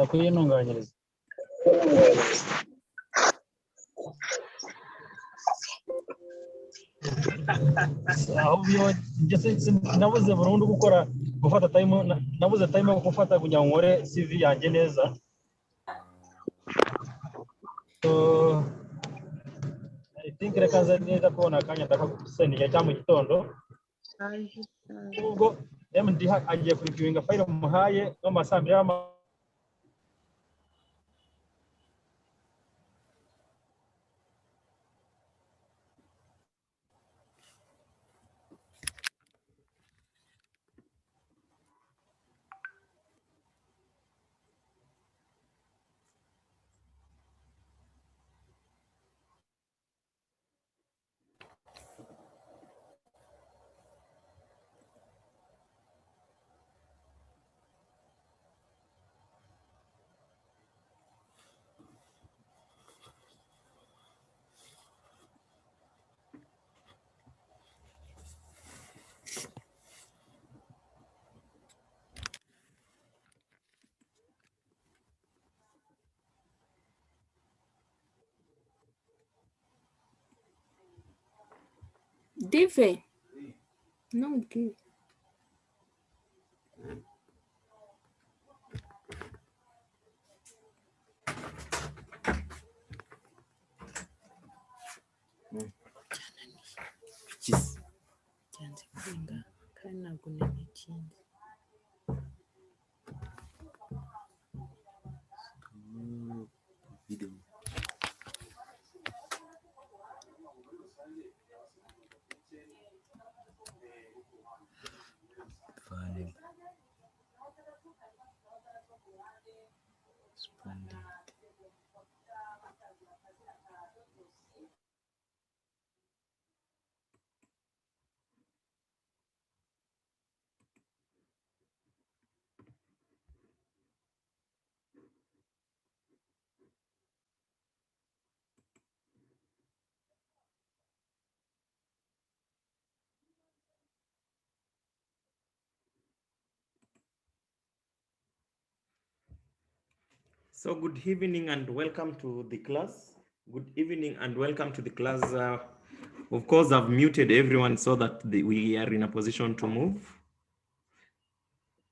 kuyinunganyiriza ahubwo nabuze burundu gufata time, nabuze time yo gufata kugira ngo nkore CV yanjye neza. So I think reka neza kubona akanya ndakagusendera cyangwa mu gitondo ubwo MD agiye kuriviewinga file muhaye n'amasambira Dive. No, give. So good evening and welcome to the class. Good evening and welcome to the class. Of course, I've muted everyone so that we are in a position to move.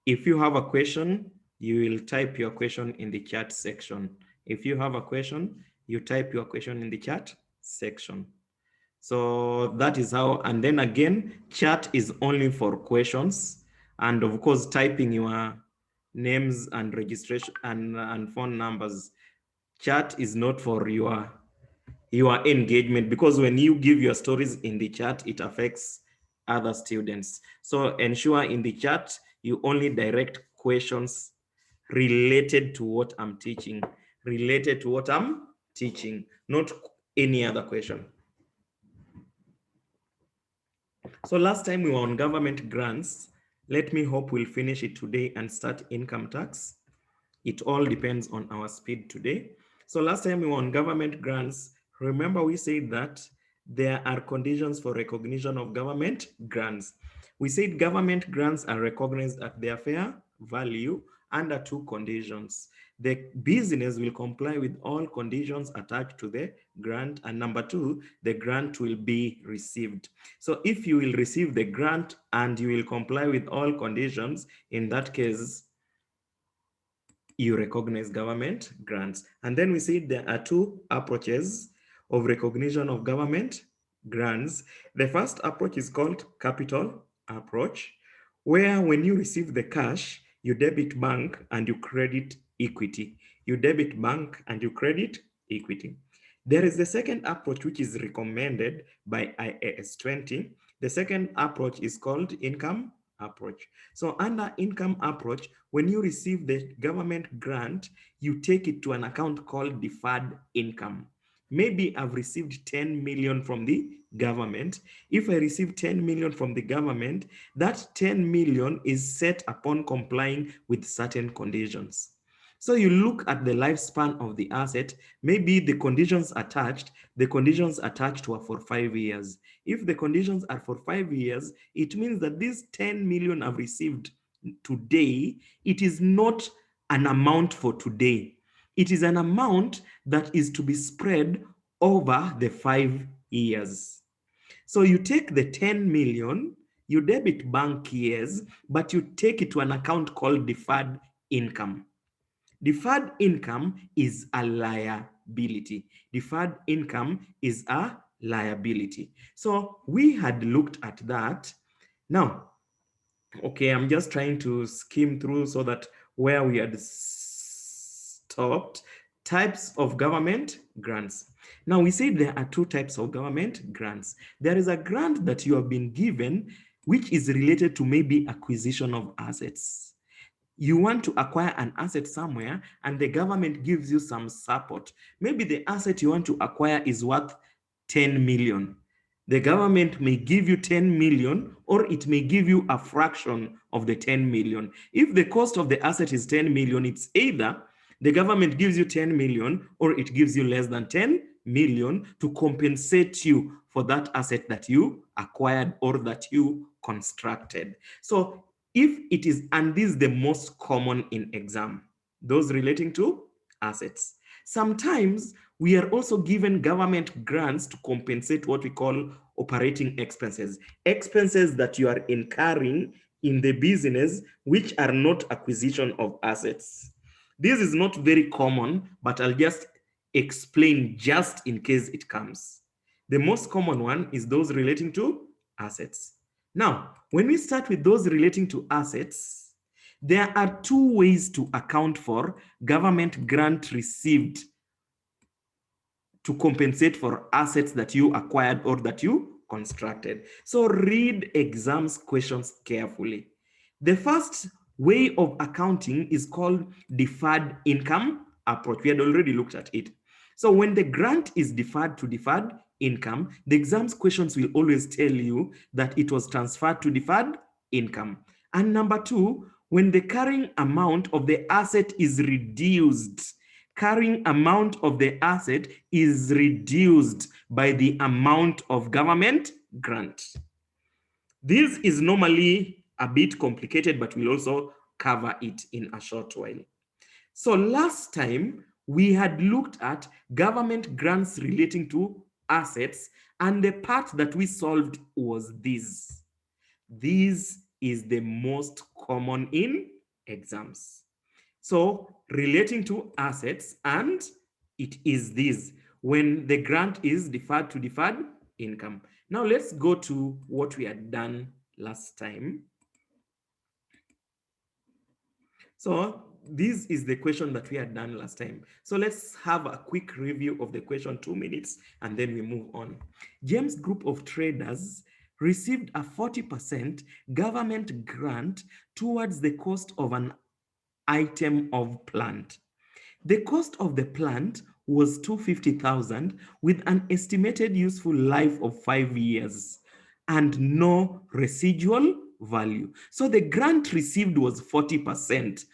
If you have a question, you will type your question in the chat section. If you have a question, you type your question in the chat section. So that is how, and then again, chat is only for questions. And of course, typing your names and registration and phone numbers. Chat is not for your engagement, because when you give your stories in the chat, it affects other students. So ensure in the chat, you only direct questions related to what I'm teaching, not any other question. So last time we were on government grants. Let me hope we'll finish it today and start income tax. It all depends on our speed today. So last time we were on government grants. Remember we said that there are conditions for recognition of government grants. We said government grants are recognized at their fair value under two conditions. The business will comply with all conditions attached to the grant, and number two, the grant will be received. So if you will receive the grant and you will comply with all conditions, in that case, you recognize government grants. And then we see there are two approaches of recognition of government grants. The first approach is called capital approach, where when you receive the cash, you debit bank and you credit equity. You debit bank and you credit equity. There is the second approach, which is recommended by IAS 20. The second approach is called income approach. So under income approach, when you receive the government grant, you take it to an account called deferred income. Maybe I've received 10 million from the government. If I receive 10 million from the government, that 10 million is set upon complying with certain conditions. So you look at the lifespan of the asset, maybe the conditions attached were for 5 years. If the conditions are for 5 years, it means that these 10 million I've received today, it is not an amount for today. It is an amount that is to be spread over the 5 years. So you take the 10 million, you debit bank years, but you take it to an account called deferred income. Deferred income is a liability. Deferred income is a liability. So we had looked at that. Now, okay, I'm just trying to skim through so that where we had stopped, types of government grants. Now we said there are two types of government grants. There is a grant that you have been given, which is related to maybe acquisition of assets. You want to acquire an asset somewhere and the government gives you some support. Maybe the asset you want to acquire is worth 10 million. The government may give you 10 million or it may give you a fraction of the 10 million. If the cost of the asset is 10 million, it's either the government gives you 10 million or it gives you less than 10 million to compensate you for that asset that you acquired or that you constructed. So if it is, and this is the most common in exam, those relating to assets. Sometimes we are also given government grants to compensate what we call operating expenses, expenses that you are incurring in the business, which are not acquisition of assets. This is not very common, but I'll just explain just in case it comes. The most common one is those relating to assets. Now, when we start with those relating to assets, there are two ways to account for government grant received to compensate for assets that you acquired or that you constructed. So read exams questions carefully. The first way of accounting is called deferred income approach. We had already looked at it. So when the grant is deferred to deferred income, the exams questions will always tell you that it was transferred to deferred income. And number two, when the carrying amount of the asset is reduced, carrying amount of the asset is reduced by the amount of government grant. This is normally a bit complicated, but we'll also cover it in a short while. So last time we had looked at government grants relating to assets, and the part that we solved was this. This is the most common in exams. So relating to assets, and it is this, when the grant is deferred to deferred income. Now let's go to what we had done last time. So this is the question that we had done last time. So let's have a quick review of the question, 2 minutes, and then we move on. James Group of Traders received a 40% government grant towards the cost of an item of plant. The cost of the plant was 250,000 with an estimated useful life of 5 years and no residual value. So the grant received was 40%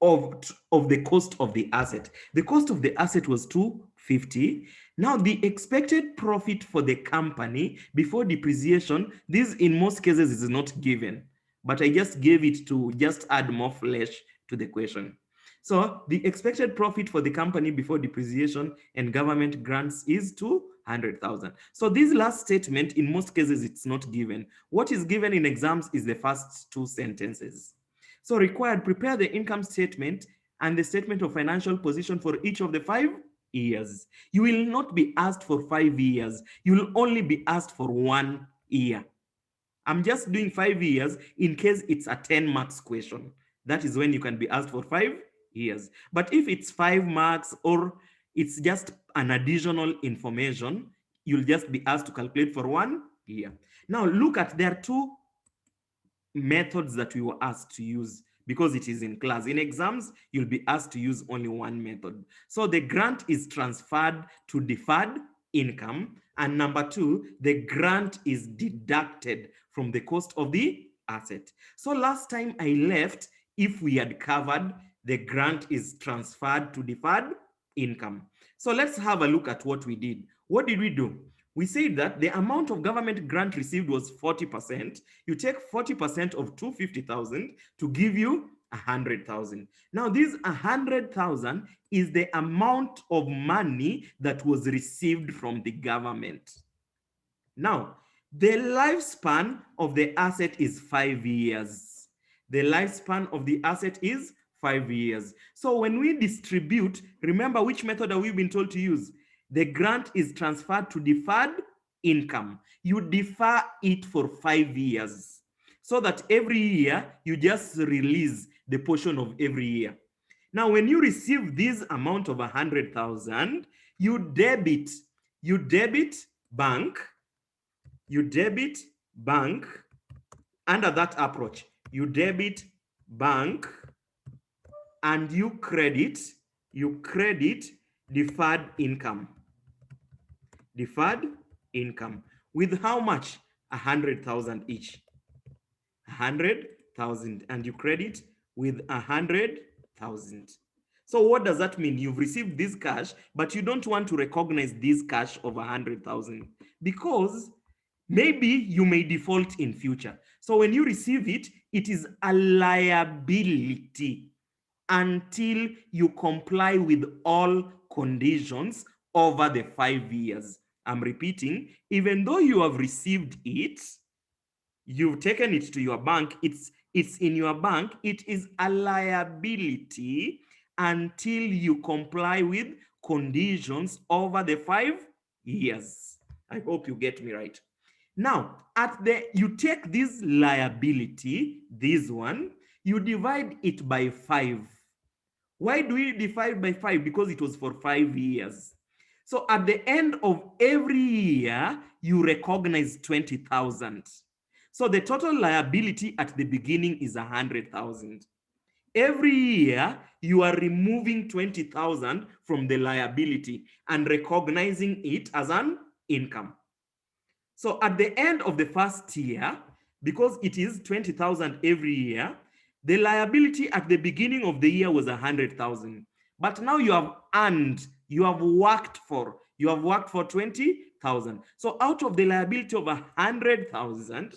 of the cost of the asset. The cost of the asset was 250. Now the expected profit for the company before depreciation, this in most cases is not given, but I just gave it to just add more flesh to the question. So the expected profit for the company before depreciation and government grants is 200,000. So this last statement, in most cases, it's not given. What is given in exams is the first two sentences. So required, prepare the income statement and the statement of financial position for each of the 5 years. You will not be asked for 5 years. You will only be asked for 1 year. I'm just doing 5 years in case it's a 10 marks question. That is when you can be asked for 5 years. But if it's 5 marks or it's just an additional information, you'll just be asked to calculate for 1 year. Now look at, there are two methods that we were asked to use because it is in class. In exams, you'll be asked to use only one method. So the grant is transferred to deferred income. And number two, the grant is deducted from the cost of the asset. So last time I left, if we had covered the grant is transferred to deferred income. So let's have a look at what we did. What did we do? We said that the amount of government grant received was 40%. You take 40% of 250,000 to give you 100,000. Now, this 100,000 is the amount of money that was received from the government. Now, the lifespan of the asset is 5 years. The lifespan of the asset is 5 years. So when we distribute, remember which method have we been told to use? The grant is transferred to deferred income. You defer it for 5 years so that every year you just release the portion of every year. Now, when you receive this amount of 100,000, you debit bank, under that approach. You debit bank and you credit deferred income. Deferred income with how much? 100,000 each. 100,000, and you credit with 100,000. So what does that mean? You've received this cash, but you don't want to recognize this cash of 100,000 because maybe you may default in future. So when you receive it, it is a liability until you comply with all conditions over the 5 years. I'm repeating, even though you have received it, you've taken it to your bank, it's in your bank, it is a liability until you comply with conditions over the 5 years. I hope you get me right. Now, you take this liability, this one, you divide it by 5. Why do we divide by 5? Because it was for 5 years. So at the end of every year, you recognize 20,000. So the total liability at the beginning is 100,000. Every year, you are removing 20,000 from the liability and recognizing it as an income. So at the end of the first year, because it is 20,000 every year, the liability at the beginning of the year was 100,000. But now you have earned, you have worked for 20,000. So out of the liability of 100,000,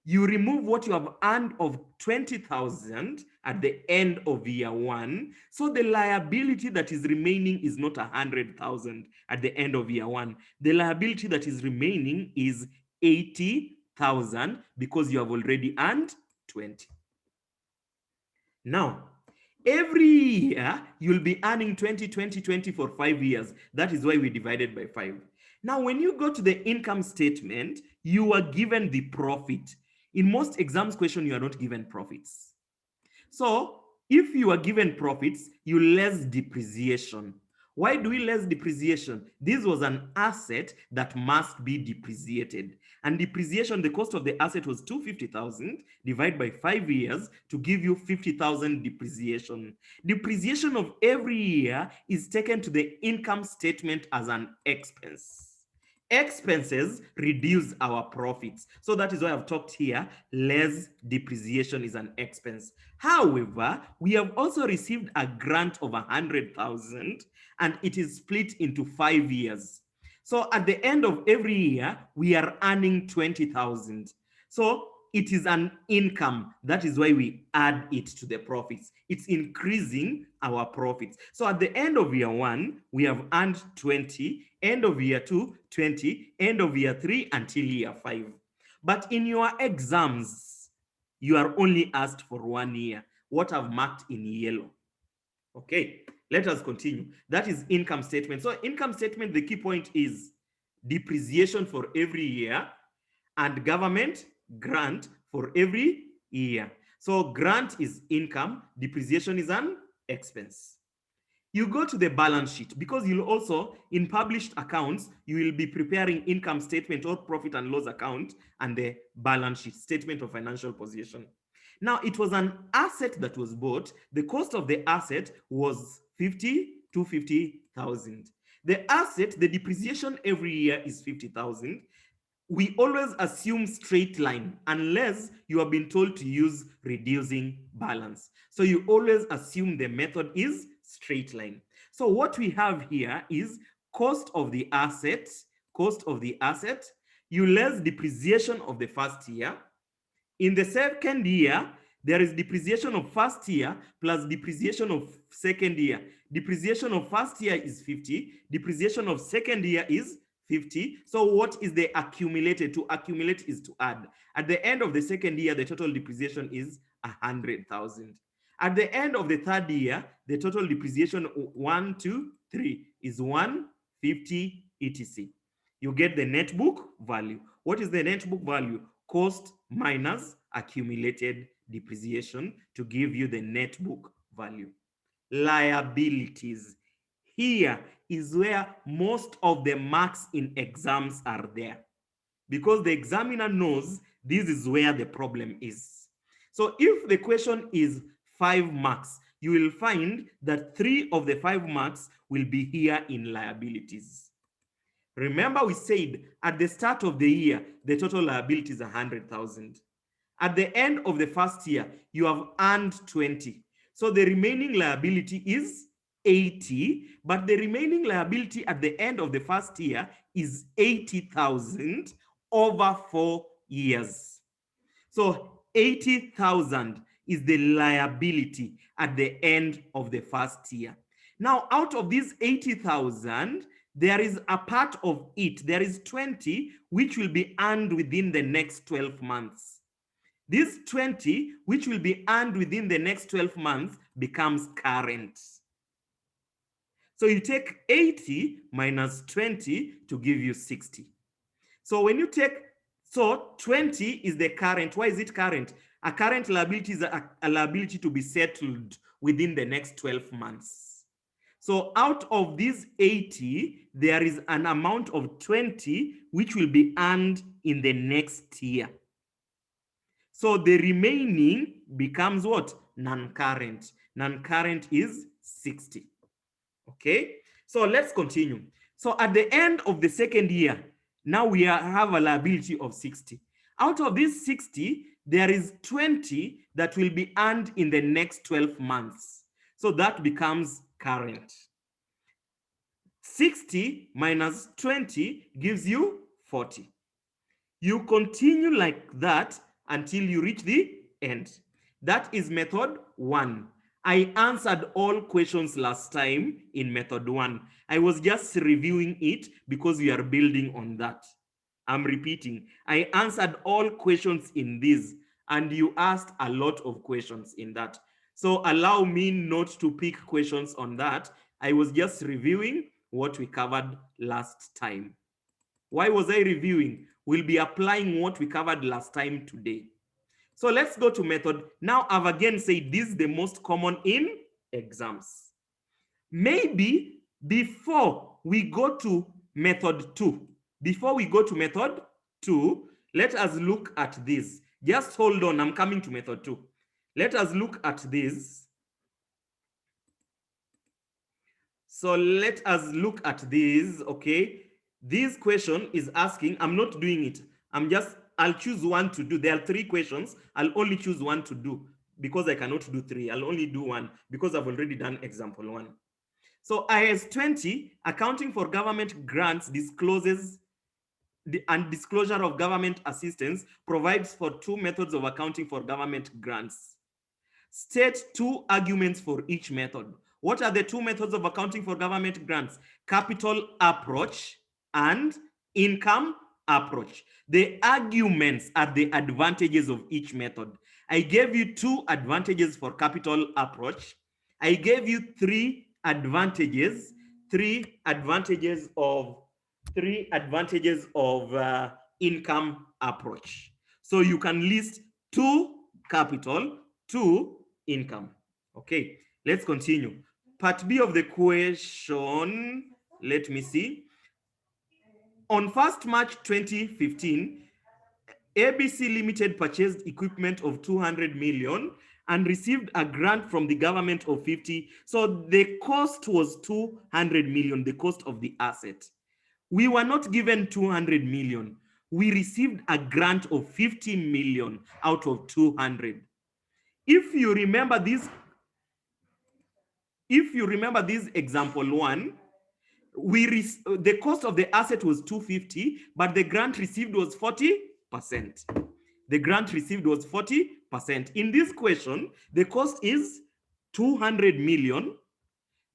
you remove what you have earned of 20,000 at the end of year 1. So the liability that is remaining is not 100,000 at the end of year 1. The liability that is remaining is 80,000 because you have already earned 20. Now, every year you'll be earning 20, 20, 20 for 5 years. That is why we divided by 5. Now, when you go to the income statement, you are given the profit. In most exams question, you are not given profits. So if you are given profits, you less depreciation. Why do we less depreciation? This was an asset that must be depreciated. And depreciation, the cost of the asset was 250,000 divided by 5 years to give you 50,000 depreciation. Depreciation of every year is taken to the income statement as an expense. Expenses reduce our profits. So that is why I've talked here, less depreciation is an expense. However, we have also received a grant of 100,000 and it is split into 5 years. So at the end of every year, we are earning 20,000. So it is an income. That is why we add it to the profits. It's increasing our profits. So at the end of year 1, we have earned 20, end of year 2, 20, end of year 3 until year 5. But in your exams, you are only asked for 1 year. What I've marked in yellow. Okay, let us continue. That is income statement. So income statement, the key point is depreciation for every year and government grant for every year. So grant is income, depreciation is an expense. You go to the balance sheet because you'll also, in published accounts, you will be preparing income statement or profit and loss account and the balance sheet, statement of financial position. Now, it was an asset that was bought. The cost of the asset was 50,000. The asset, the depreciation every year is 50,000. we always assume straight line unless you have been told to use reducing balance. So you always assume the method is straight line. So what we have here is cost of the asset, you less depreciation of the first year. In the second year, there is depreciation of first year plus depreciation of second year. Depreciation of first year is 50. Depreciation of second year is 50. So what is the accumulated? To accumulate is to add. At the end of the second year, the total depreciation is 100,000. At the end of the third year, the total depreciation 1, 2, 3 is 150 etc. You get the net book value. What is the net book value? Cost minus accumulated depreciation to give you the net book value. Liabilities. Here is where most of the marks in exams are there, because the examiner knows this is where the problem is. So if the question is 5 marks, you will find that 3 of the 5 marks will be here in liabilities. Remember, we said at the start of the year, the total liability is 100,000. At the end of the first year, you have earned 20. So the remaining liability is 80, but the remaining liability at the end of the first year is 80,000 over 4 years. So 80,000 is the liability at the end of the first year. Now, out of these 80,000, there is a part of it, there is 20, which will be earned within the next 12 months. This 20, which will be earned within the next 12 months, becomes current. So you take 80 minus 20 to give you 60. So when you take, so 20 is the current. Why is it current? A current liability is a liability to be settled within the next 12 months. So out of these 80, there is an amount of 20 which will be earned in the next year. So the remaining becomes what? Non-current. Non-current is 60. Okay, so let's continue. So at the end of the second year, now we have a liability of 60. Out of this 60, there is 20 that will be earned in the next 12 months. So that becomes current. 60 minus 20 gives you 40. You continue like that until you reach the end. That is method 1. I answered all questions last time in method 1. I was just reviewing it because we are building on that. I'm repeating. I answered all questions in this, and you asked a lot of questions in that. So allow me not to pick questions on that. I was just reviewing what we covered last time. Why was I reviewing? We'll be applying what we covered last time today. So let's go to method. Now I've again said this is the most common in exams. Maybe before we go to method 2, let us look at this. Just hold on, I'm coming to method 2. Let us look at this. So let us look at this, okay? This question is asking, I'm not doing it. I'll choose one to do. There are 3 questions. I'll only choose one to do because I cannot do 3. I'll only do 1 because I've already done example 1. So IS 20, accounting for government grants, discloses and disclosure of government assistance, provides for 2 methods of accounting for government grants. State 2 arguments for each method. What are the 2 methods of accounting for government grants? Capital approach and income approach. The arguments are the advantages of each method. I gave you 2 advantages for capital approach. I gave you 3 advantages, 3 advantages of income approach. So you can list 2 capital, 2 income. Okay, let's continue. Part B of the question, let me see. On 1st March 2015, ABC Limited purchased equipment of 200 million and received a grant from the government of 50. So the cost was 200 million, the cost of the asset. We were not given 200 million. we received a grant of 50 million out of 200. If you remember this example one, the cost of the asset was 250, but the grant received was 40%. The grant received was 40%. In this question, the cost is 200 million.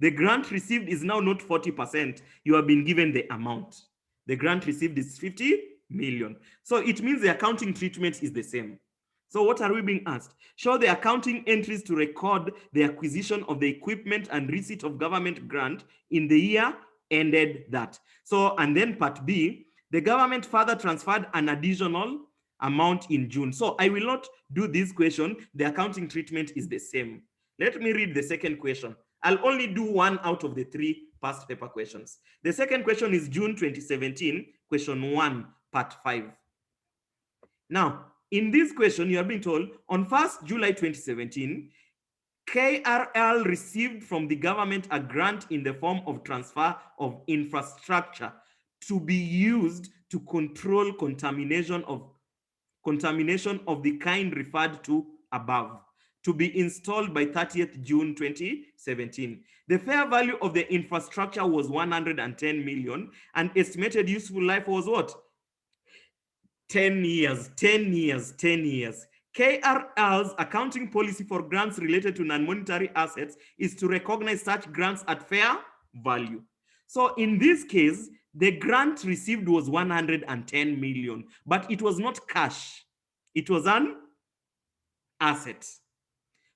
The grant received is now not 40%. You have been given the amount. The grant received is 50 million. So it means the accounting treatment is the same. So what are we being asked? Show the accounting entries to record the acquisition of the equipment and receipt of government grant in the year ended that. So, and then part B, the government further transferred an additional amount in June. So I will not do this question. The accounting treatment is the same. Let me read the second question. I'll only do one out of the three past paper questions. The second question is June 2017, question 1, part 5. Now, in this question, you are being told on 1st July 2017, KRL received from the government a grant in the form of transfer of infrastructure to be used to control contamination of the kind referred to above, to be installed by 30th June 2017. The fair value of the infrastructure was 110 million and estimated useful life was what? 10 years, 10 years, 10 years. KRL's accounting policy for grants related to non-monetary assets is to recognize such grants at fair value. So in this case, the grant received was 110 million, but it was not cash. It was an asset.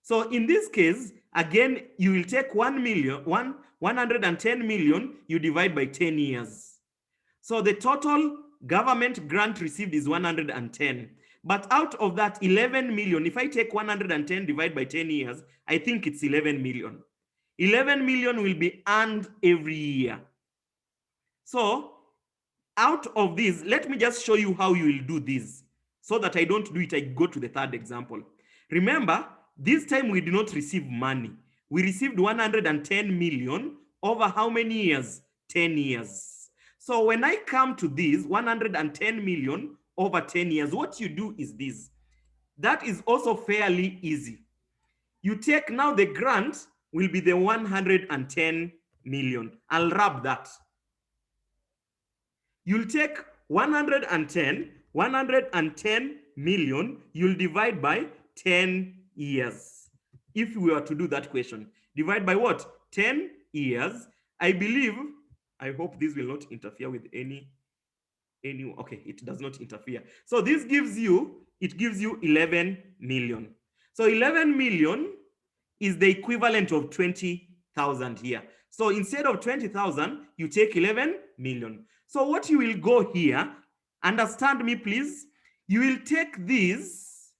So in this case, again, you will take 110 million, you divide by 10 years. So the total government grant received is 110. But out of that 11 million, if I take 110 divided by 10 years, I think it's 11 million. 11 million will be earned every year. So out of this, let me just show you how you will do this so that I don't do it. I go to the third example. Remember, this time we did not receive money. We received 110 million over how many years? 10 years. So when I come to this 110 million over 10 years, what you do is this. That is also fairly easy. You take now the grant will be the 110 million. I'll wrap that. You'll take 110 million, you'll divide by 10 years. If we were to do that question, divide by what? 10 years. I believe, I hope this will not interfere with any, okay, it does not interfere. So this gives you, it gives you 11 million. So 11 million is the equivalent of 20,000 here. So instead of 20,000, you take 11 million. So what you will go here, understand me please, you will take this,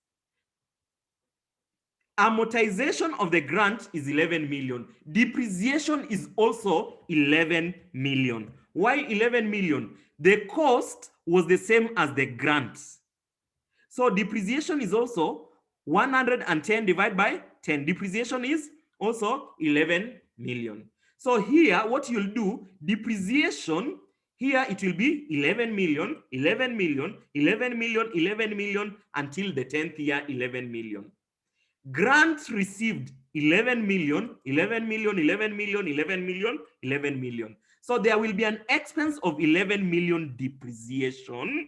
amortization of the grant is 11 million. Depreciation is also 11 million. Why 11 million? The cost was the same as the grant. So depreciation is also 110 divided by 10. Depreciation is also 11 million. So here, what you'll do, depreciation, here it will be 11 million, 11 million, 11 million, 11 million, until the 10th year, 11 million. Grants received 11 million, 11 million, 11 million, 11 million, 11 million. So there will be an expense of 11 million depreciation.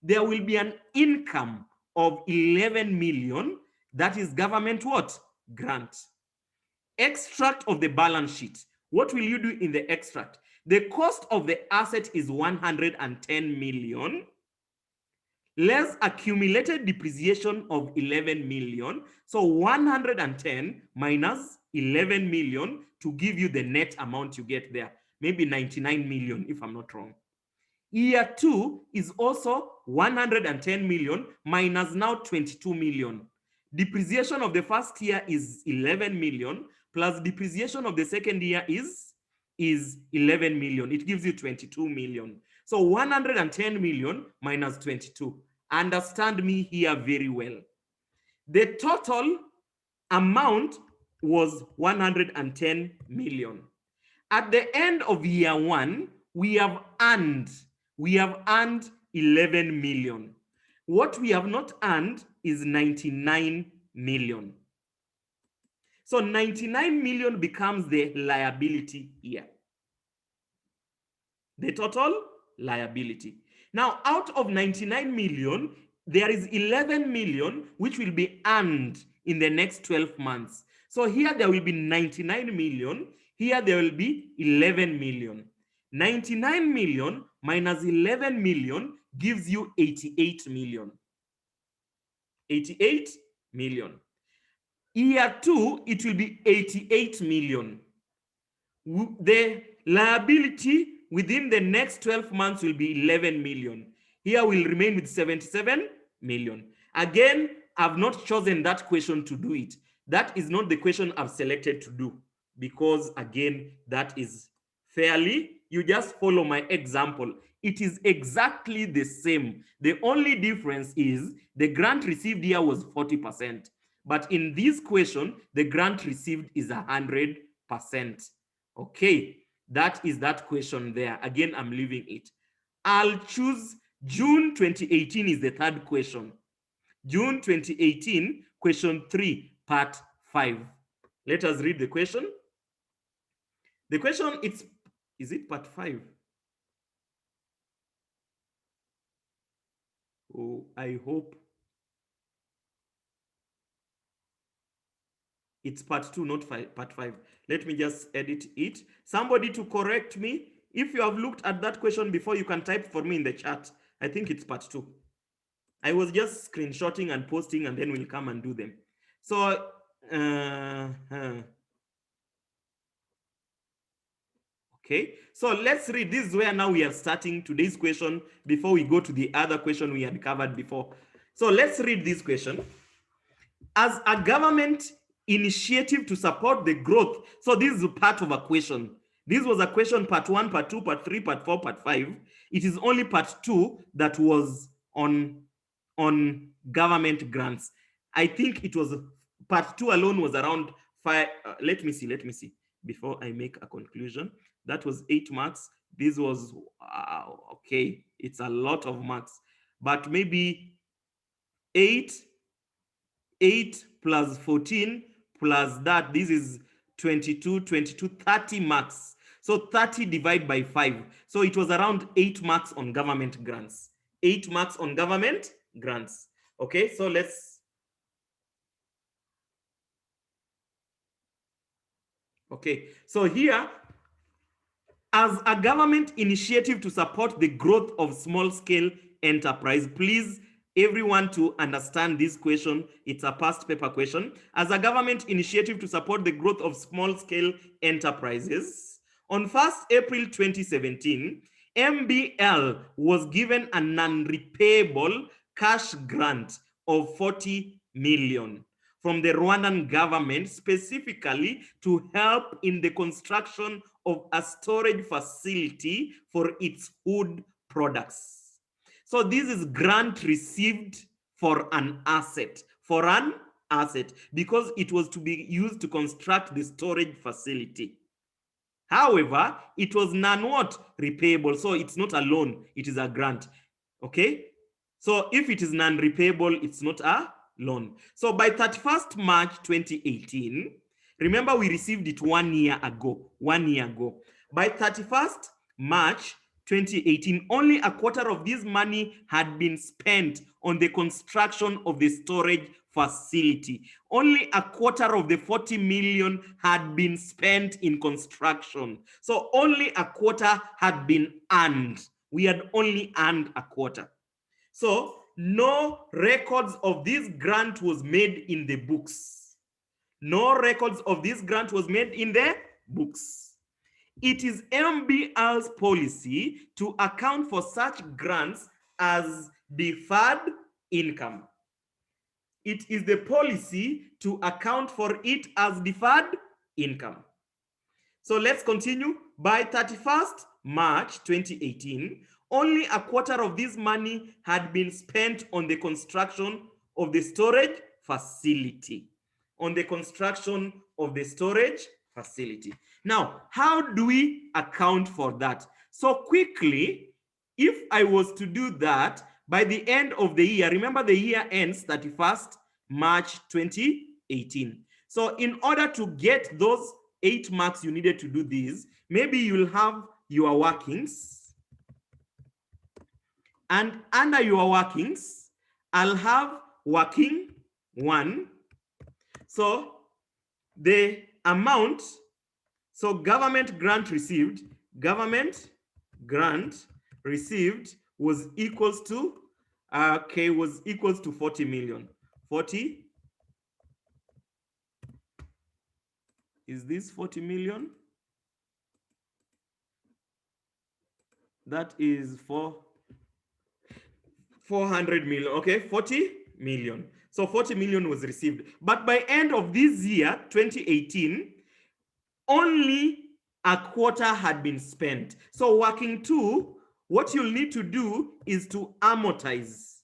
There will be an income of 11 million. That is government what? Grant. Extract of the balance sheet. What will you do in the extract? The cost of the asset is 110 million. Less accumulated depreciation of 11 million. So 110 minus 11 million to give you the net amount you get there. Maybe 99 million if I'm not wrong. Year 2 is also 110 million minus now 22 million. Depreciation of the first year is 11 million plus depreciation of the second year is 11 million. It gives you 22 million. So 110 million minus 22. Understand me here very well. The total amount was 110 million. At the end of year 1, we have earned 11 million. What we have not earned is 99 million. So 99 million becomes the liability here. The total liability. Now, out of 99 million, there is 11 million which will be earned in the next 12 months. So here there will be 99 million. Here there will be 11 million. 99 million minus 11 million gives you 88 million. 88 million. Year 2, it will be 88 million. The liability within the next 12 months will be 11 million. Here we'll remain with 77 million. Again, I've not chosen that question to do it. That is not the question I've selected to do, because again, that is fairly, you just follow my example. It is exactly the same. The only difference is the grant received here was 40%. But in this question, the grant received is 100%. Okay, that is that question there. Again, I'm leaving it. I'll choose June 2018 is the third question. June 2018, question 3, part 5. Let us read the question. The question, is it part 5? Oh, I hope it's part 2, not part 5. Let me just edit it. Somebody to correct me. If you have looked at that question before, you can type for me in the chat. I think it's part 2. I was just screenshotting and posting, and then we'll come and do them. So, okay. So let's read. This is where now we are starting today's question before we go to the other question we had covered before. So let's read this question. As a government initiative to support the growth. So this is part of a question. This was a question part 1, part 2, part 3, part 4, part 5. It is only part 2 that was on government grants. I think it was part 2 alone was around 5. Let me see before I make a conclusion. That was 8 marks. This was okay. It's a lot of marks, but maybe 8 plus 14 plus that, this is 22, 30 marks. So 30 divided by 5. So it was around 8 marks on government grants. 8 marks on government grants. Okay, so let's. Okay, so here, as a government initiative to support the growth of small-scale enterprise, please everyone to understand this question. It's a past paper question. As a government initiative to support the growth of small-scale enterprises, on 1st April 2017, MBL was given a non-repayable cash grant of 40 million from the Rwandan government, specifically to help in the construction of a storage facility for its wood products. So this is grant received for an asset, because it was to be used to construct the storage facility. However, it was non-what? Repayable. So it's not a loan, it is a grant. Okay? So if it is non-repayable, it's not a loan. So by 31st March 2018, remember we received it 1 year ago. By 31st March 2018, only a quarter of this money had been spent on the construction of the storage facility. Only a quarter of the 40 million had been spent in construction. So only a quarter had been earned. We had only earned a quarter. So no records of this grant was made in the books. No records of this grant was made in the books. It is MBL's policy to account for such grants as deferred income. It is the policy to account for it as deferred income. So let's continue. By 31st March 2018, only a quarter of this money had been spent on the construction of the storage facility. Now, how do we account for that? So quickly, if I was to do that by the end of the year, remember the year ends 31st March 2018. So in order to get those 8 marks you needed to do this, maybe you'll have your workings, and under your workings, I'll have working 1. So the amount, so government grant received was equals to, was equals to 40 million. 40, is this 40 million? That is 400 million, okay, 40 million. So 40 million was received. But by end of this year, 2018, only a quarter had been spent. So working 2, what you'll need to do is to amortize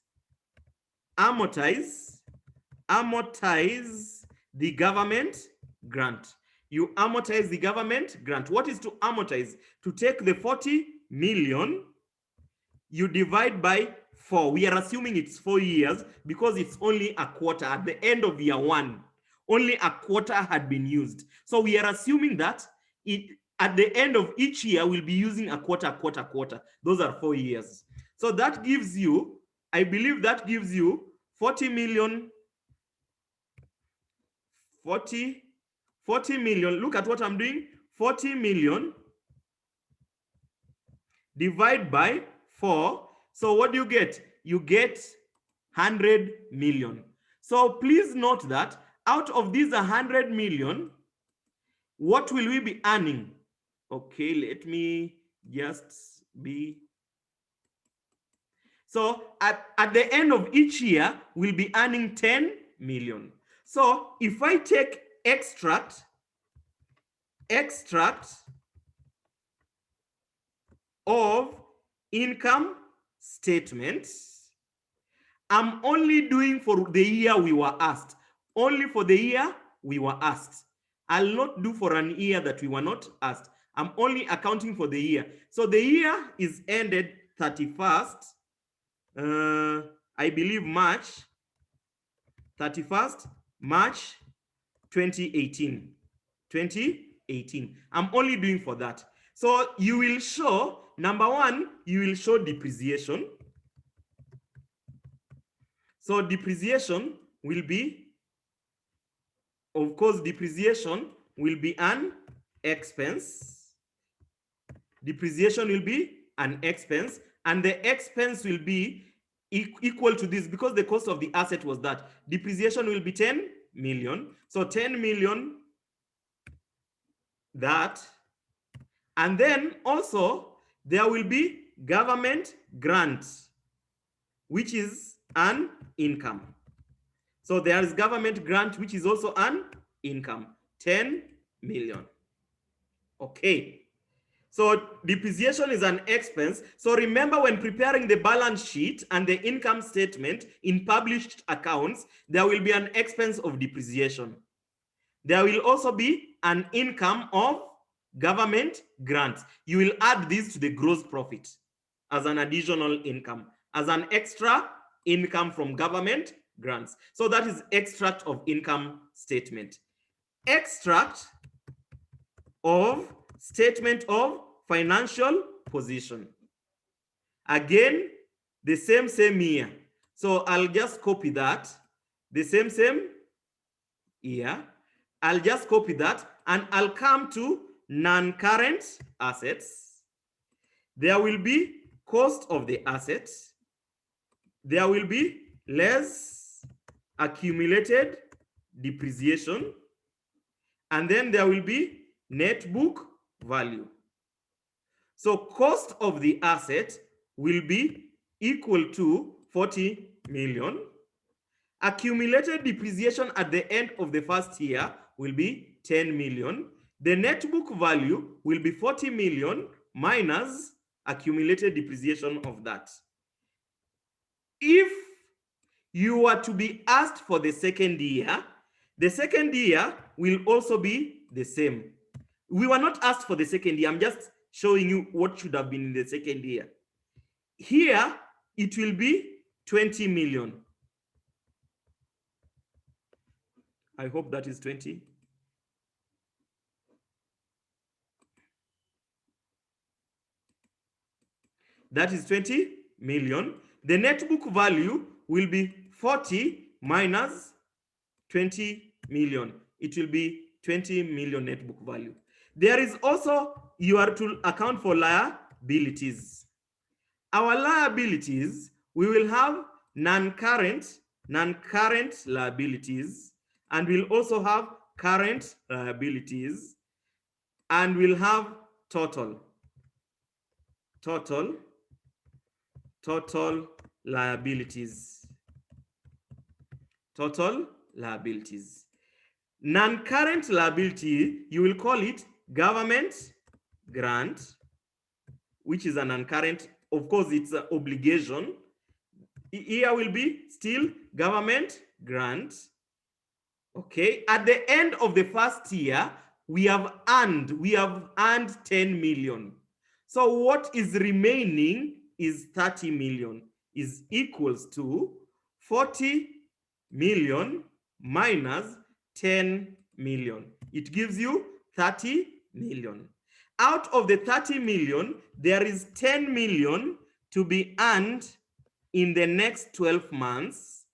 the government grant. You amortize the government grant. What is to amortize? To take the 40 million, you divide by 4. We are assuming it's 4 years because it's only a quarter. At the end of year 1, only a quarter had been used. So we are assuming that at the end of each year, we'll be using a quarter. Those are 4 years. So that gives you, I believe that gives you 40 million. 40 million. Look at what I'm doing. 40 million divide by 4. So what do you get? You get 100 million. So please note that out of these 100 million, what will we be earning? Okay, let me just be. So at the end of each year, we'll be earning 10 million. So if I take extract of income statement, I'm only doing for the year we were asked. Only for the year we were asked. I'll not do for an year that we were not asked. I'm only accounting for the year. So the year is ended 31st, I believe March 31st, March 2018. I'm only doing for that. So you will show, number 1, you will show depreciation. So depreciation will be, of course, depreciation will be an expense. Depreciation will be an expense, and the expense will be equal to this because the cost of the asset was that. Depreciation will be 10 million. So 10 million that. And then also there will be government grant, which is an income. So there is government grant, which is also an income, 10 million. Okay. So depreciation is an expense. So remember, when preparing the balance sheet and the income statement in published accounts, there will be an expense of depreciation. There will also be an income of government grants. You will add this to the gross profit as an additional income, as an extra income from government grants. So that is extract of income statement. Extract of statement of financial position. Again, the same here. So I'll just copy that. The same here. I'll just copy that and I'll come to non-current assets. There will be cost of the assets. There will be less accumulated depreciation. And then there will be net book value. So cost of the asset will be equal to 40 million. Accumulated depreciation at the end of the first year will be 10 million. The net book value will be 40 million minus accumulated depreciation of that. If you were to be asked for the second year will also be the same. We were not asked for the second year. I'm just showing you what should have been in the second year. here it will be 20 million. I hope that is 20. That is 20 million. The net book value will be 40 minus 20 million. It will be 20 million net book value. There is also, you are to account for liabilities. Our liabilities, we will have non-current liabilities, and we'll also have current liabilities, and we'll have total liabilities. Total liabilities. Non-current liability, you will call it government grant, which is a non-current. Of course, it's an obligation. Here will be still government grant. Okay, at the end of the first year, we have earned 10 million. So what is remaining is 30 million, is equals to 40 million minus 10 million. It gives you 30 million. Out of the 30 million, there is 10 million to be earned in the next 12 months.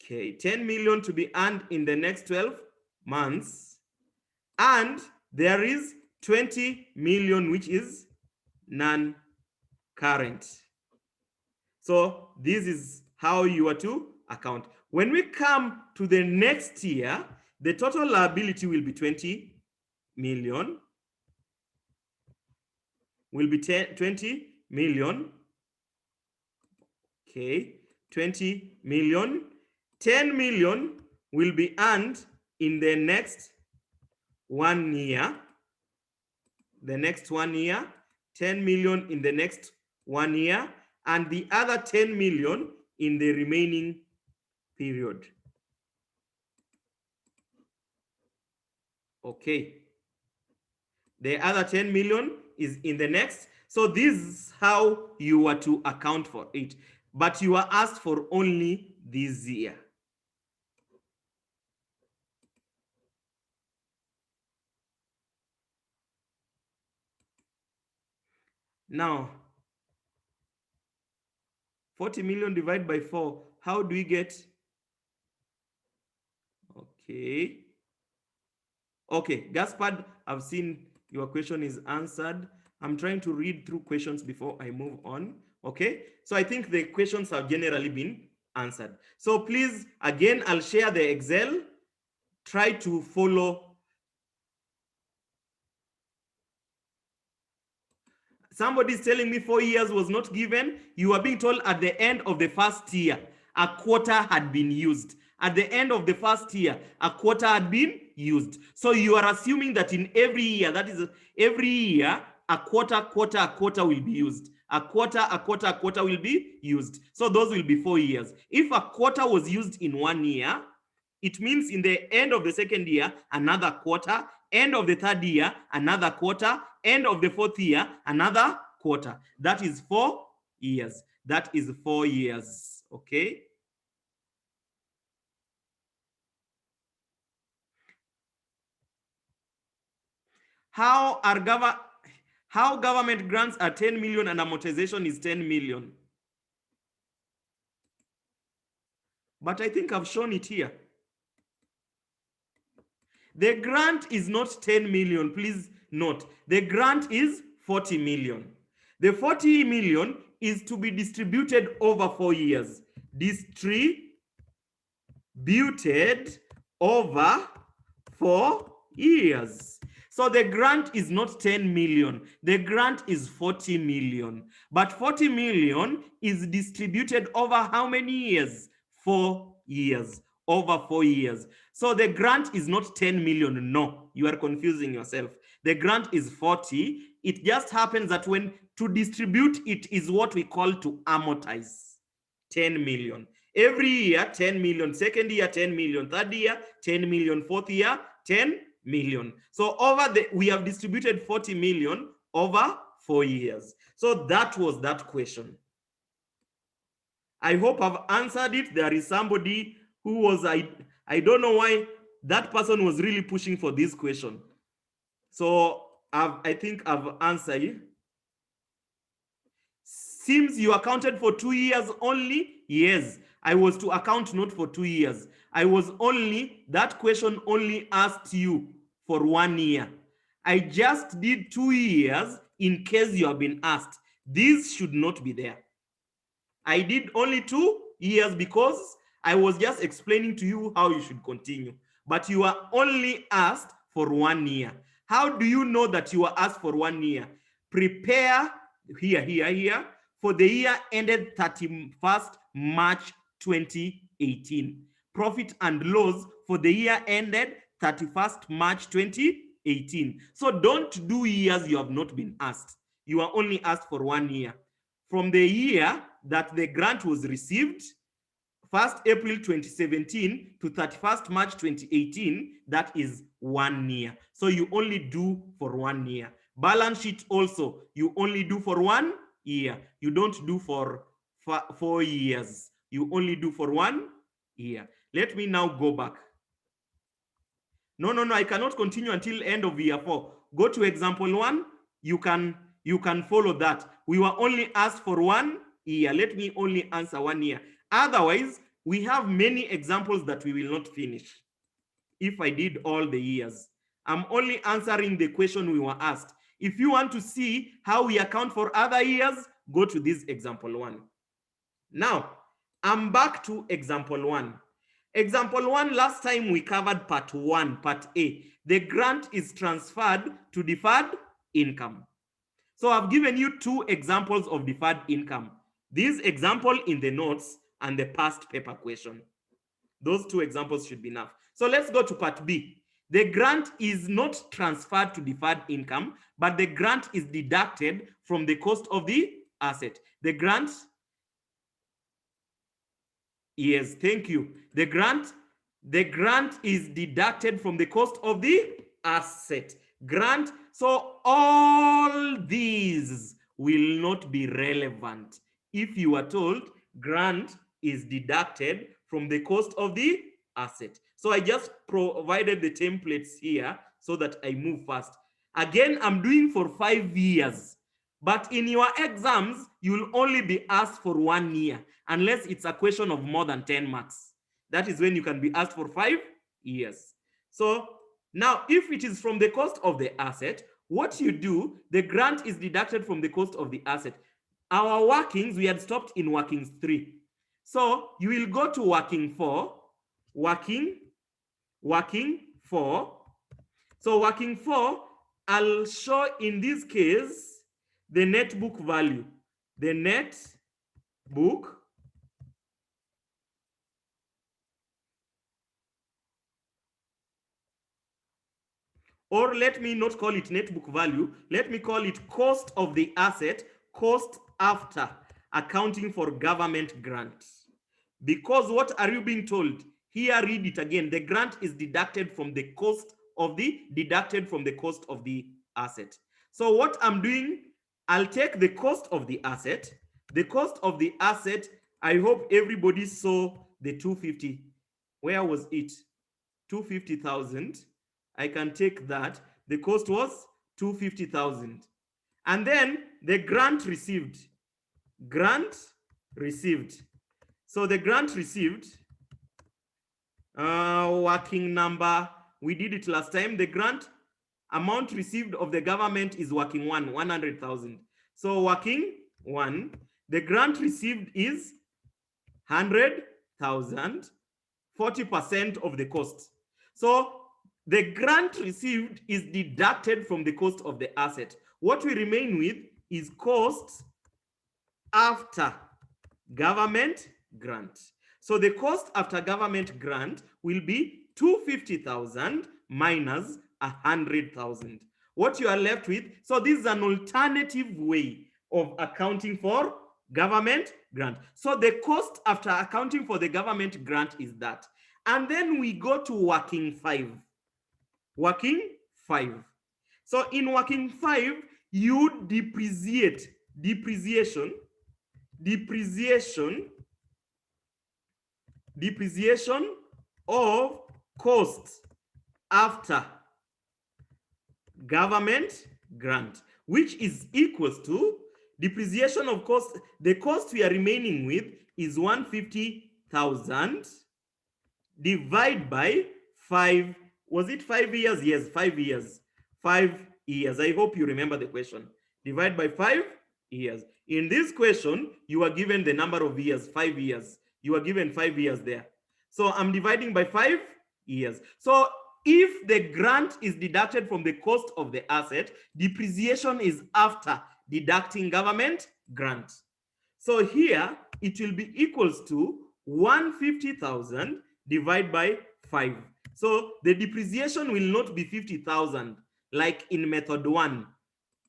Okay, 10 million to be earned in the next 12 months. And there is 20 million, which is non-current. So this is how you are to account. When we come to the next year, the total liability will be 20 million. Will be 20 million. Okay, 20 million. 10 million will be earned in the next 1 year. The next 1 year. 10 million in the next 1 year. And the other 10 million in the remaining period. Okay. The other 10 million is in the next. So this is how you are to account for it. But you are asked for only this year. Now, 40 million divided by 4. How do we get? Okay. Okay, Gaspard, I've seen your question is answered. I'm trying to read through questions before I move on. Okay, so I think the questions have generally been answered. So please, again, I'll share the Excel. Try to follow. Somebody is telling me 4 years was not given. You are being told at the end of the first year, a quarter had been used. At the end of the first year, a quarter had been used. So you are assuming that in every year, that is every year, a quarter will be used. A quarter will be used. So those will be 4 years. If a quarter was used in 1 year, it means in the end of the second year, another quarter, end of the third year, another quarter, end of the fourth year, another quarter. That is 4 years. That is 4 years. Okay. How government grants are 10 million and amortization is 10 million? But I think I've shown it here. The grant is not 10 million. Please note, the grant is 40 million. The 40 million is to be distributed over 4 years. Distributed over 4 years. So the grant is not 10 million. The grant is 40 million. But 40 million is distributed over how many years? 4 years. Over 4 years. So the grant is not 10 million. No, you are confusing yourself. The grant is 40. It just happens that when to distribute it is what we call to amortize. 10 million. Every year, 10 million. Second year, 10 million. Third year, 10 million. Fourth year, 10 million. So we have distributed 40 million over 4 years. So that was that question. I hope I've answered it. There is somebody who was, I don't know why that person was really pushing for this question. So I think I've answered it. Seems you accounted for 2 years only? Yes, I was to account not for 2 years. I was only, that question only asked you for 1 year. I just did 2 years in case you have been asked. These should not be there. I did only 2 years because I was just explaining to you how you should continue. But you are only asked for 1 year. How do you know that you are asked for 1 year? Prepare here for the year ended 31st March 2018. Profit and loss for the year ended 31st March 2018. So don't do years you have not been asked. You are only asked for 1 year. From the year that the grant was received, 1st April 2017 to 31st March 2018, that is 1 year. So you only do for 1 year. Balance sheet also, you only do for 1 year. You don't do for 4 years. You only do for 1 year. Let me now go back. No, I cannot continue until end of year 4. Go to example 1. You can follow that. We were only asked for 1 year. Let me only answer 1 year. Otherwise, we have many examples that we will not finish if I did all the years. I'm only answering the question we were asked. If you want to see how we account for other years, go to this example 1. Now, I'm back to example 1. Example 1, last time we covered part 1, part A. The grant is transferred to deferred income. So I've given you 2 examples of deferred income. This example in the notes and the past paper question. Those 2 examples should be enough. So let's go to part B. The grant is not transferred to deferred income, but the grant is deducted from the cost of the asset. The grant, yes, thank you. The grant is deducted from the cost of the asset. Grant, so all these will not be relevant if you are told grant is deducted from the cost of the asset. So I just provided the templates here so that I move fast. Again, I'm doing for 5 years. But in your exams, you'll only be asked for 1 year, unless it's a question of more than 10 marks. That is when you can be asked for 5 years. So now, if it is from the cost of the asset, what you do, the grant is deducted from the cost of the asset. Our workings, we had stopped in workings 3. So you will go to working 4, working 4. So working 4, I'll show in this case the net book value. The net book or let me not call it net book value. Let me call it cost of the asset, cost after accounting for government grant. Because what are you being told? Here, read it again. The grant is deducted from the cost of the asset. So what I'm doing, I'll take the cost of the asset. The cost of the asset, I hope everybody saw the 250. Where was it? 250,000. I can take that. The cost was 250,000. And then the grant received. So the grant received, working number, we did it last time. The grant amount received of the government is working 1, 100,000. So working 1, the grant received is 100,000, 40% of the cost. So the grant received is deducted from the cost of the asset. What we remain with is costs after government grant. So the cost after government grant will be 250,000 minus 100,000. What you are left with, so this is an alternative way of accounting for government grant. So the cost after accounting for the government grant is that. And then we go to working 5. Working 5. So in working 5, you depreciate depreciation of costs after government grant, which is equals to depreciation of cost. The cost we are remaining with is 150,000 divided by 5. Was it 5 years? Yes, 5 years. 5 years. I hope you remember the question. Divide by 5 years. In this question, you are given the number of years, 5 years. You are given 5 years there. So I'm dividing by 5 years. So if the grant is deducted from the cost of the asset, depreciation is after deducting government grant. So here it will be equals to 150,000 divided by 5. So the depreciation will not be 50,000 like in method 1,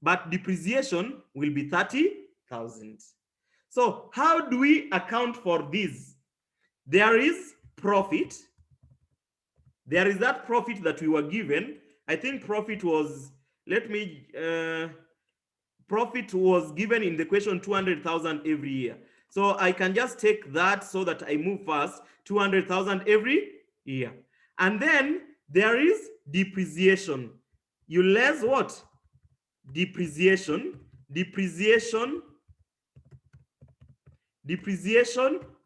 but depreciation will be 30,000. So how do we account for this? There is profit. There is that profit that we were given. I think profit was, profit was given in the question 200,000 every year. So I can just take that so that I move fast, 200,000 every year. And then there is depreciation. You less what? Depreciation,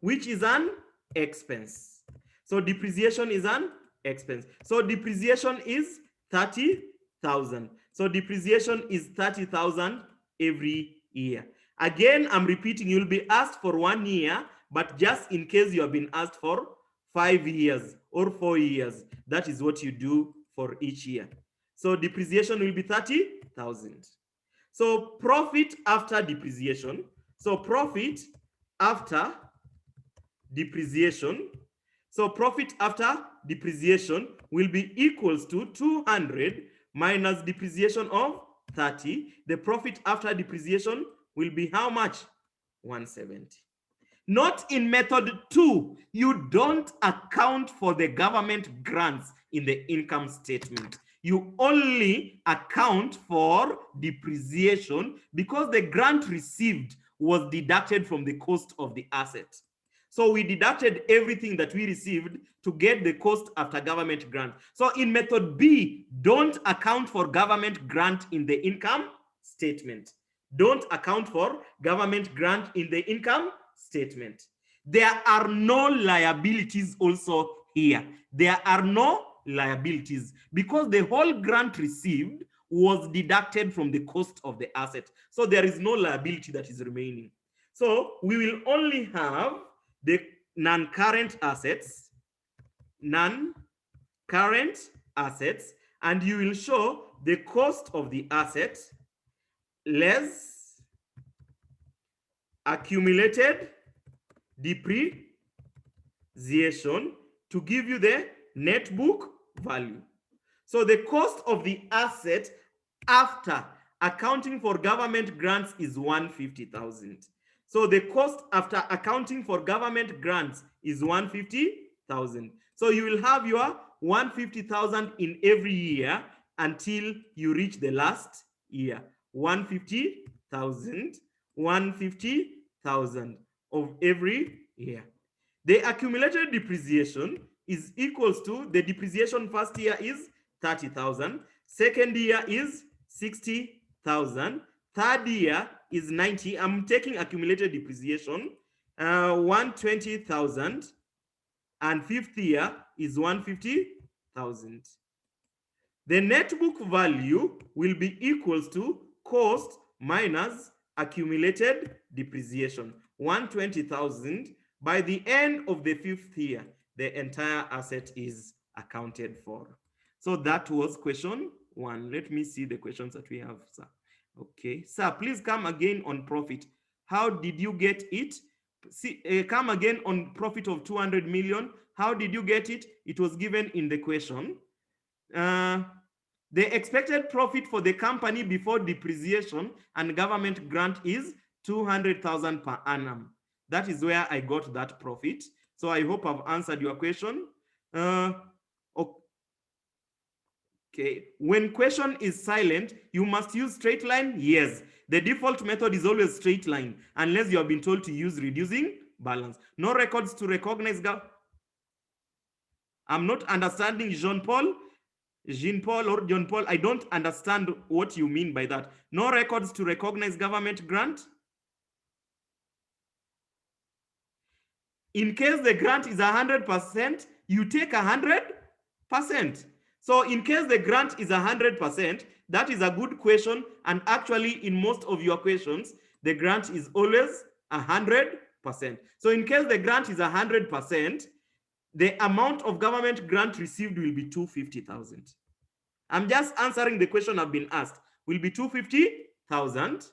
which is an expense. So depreciation is an expense. So depreciation is 30,000. So depreciation is 30,000 every year. Again, I'm repeating, you'll be asked for 1 year, but just in case you have been asked for 5 years or 4 years, that is what you do for each year. So depreciation will be 30,000. So profit after depreciation. So profit after depreciation. So profit after depreciation will be equals to 200 minus depreciation of 30. The profit after depreciation will be how much? 170. Not in method 2. You don't account for the government grants in the income statement. You only account for depreciation because the grant received was deducted from the cost of the asset. So we deducted everything that we received to get the cost after government grant. So in method B, don't account for government grant in the income statement. Don't account for government grant in the income statement. There are no liabilities also here. There are no liabilities because the whole grant received was deducted from the cost of the asset. So there is no liability that is remaining. So we will only have the non-current assets, and you will show the cost of the asset less accumulated depreciation to give you the net book value. So the cost of the asset after accounting for government grants is 150,000. So the cost after accounting for government grants is 150,000. So you will have your 150,000 in every year until you reach the last year. 150,000, 150,000 of every year. The accumulated depreciation is equals to the depreciation first year is 30,000, second year is 60,000, third year is 90. I'm taking accumulated depreciation, 120,000, and fifth year is 150,000. The net book value will be equals to cost minus accumulated depreciation, 120,000. By the end of the fifth year, the entire asset is accounted for. So that was question 1. Let me see the questions that we have, sir. Okay, sir, please come again on profit. How did you get it? See, come again on profit of 200 million. How did you get it? It was given in the question. The expected profit for the company before depreciation and government grant is 200,000 per annum. That is where I got that profit. So I hope I've answered your question. Okay, when question is silent, you must use straight line. Yes, The default method is always straight line unless you have been told to use reducing balance. No records to recognize. I'm not understanding Jean-Paul or John Paul. I don't understand what you mean by that. No records to recognize government grant. In case the grant is 100%, you take 100%. So in case the grant is 100%, that is a good question. And actually, in most of your questions, the grant is always 100%. So in case the grant is 100%, the amount of government grant received will be 250,000. I'm just answering the question I've been asked. Will be 250,000.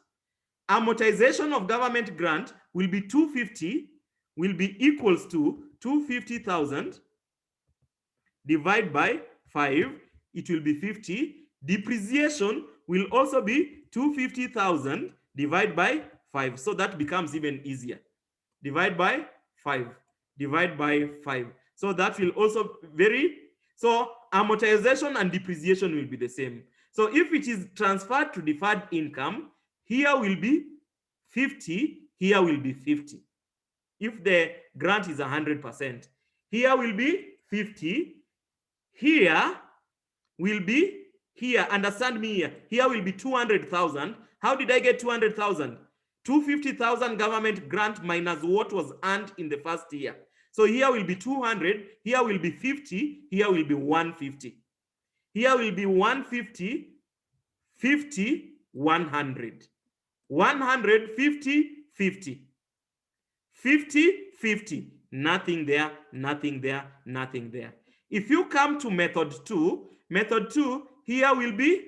Amortization of government grant will be 250, will be equals to 250,000 divided by 5. It will be 50. Depreciation will also be 250,000 divided by 5. So that becomes even easier. Divide by 5. Divide by 5. So that will also vary. So amortization and depreciation will be the same. So if it is transferred to deferred income, here will be 50, here will be 50. If the grant is 100%, here will be 50, here will be, here, understand me here will be 200,000. How did I get 200,000? 250,000 government grant minus what was earned in the first year. So here will be 200, here will be 50, here will be 150. Here will be 150, 50, 100. 150, 50. 50, 50. Nothing there, nothing there, nothing there. If you come to method 2, here will be,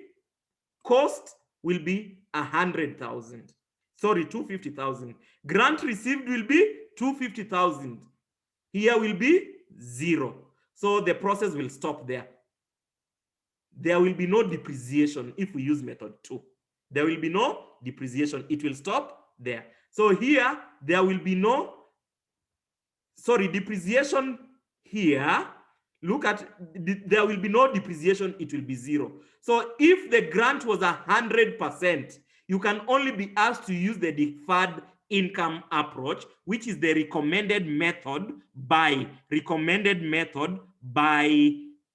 cost will be 100,000. Sorry, 250,000. Grant received will be 250,000. Here will be 0. So the process will stop there. There will be no depreciation if we use method 2. There will be no depreciation. It will stop there. So here, there will be no, sorry, depreciation here. Look at, there will be no depreciation. It will be 0. So if the grant was 100%, you can only be asked to use the deferred income approach, which is the recommended method by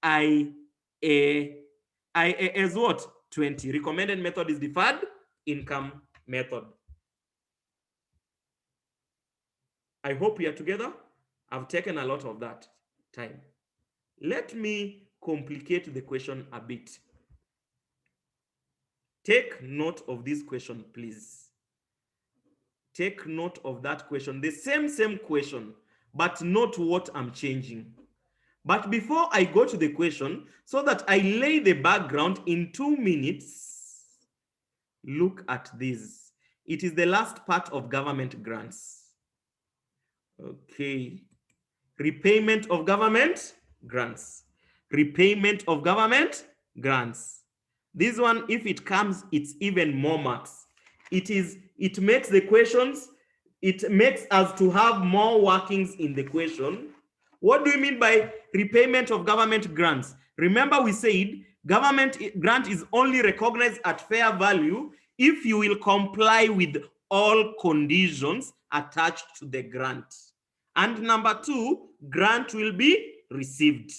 IAS what? 20. Recommended method is deferred income method. I hope we are together. I've taken a lot of that time. Let me complicate the question a bit. Take note of this question, please. Take note of that question. The same question, but not what I'm changing. But before I go to the question, so that I lay the background in 2 minutes, look at this. It is the last part of government grants. Okay. Repayment of government grants. Repayment of government grants. This one, if it comes, it's even more marks. It makes the questions, it makes us to have more workings in the question. What do you mean by repayment of government grants? Remember we said government grant is only recognized at fair value if you will comply with all conditions attached to the grant. And number 2, grant will be received.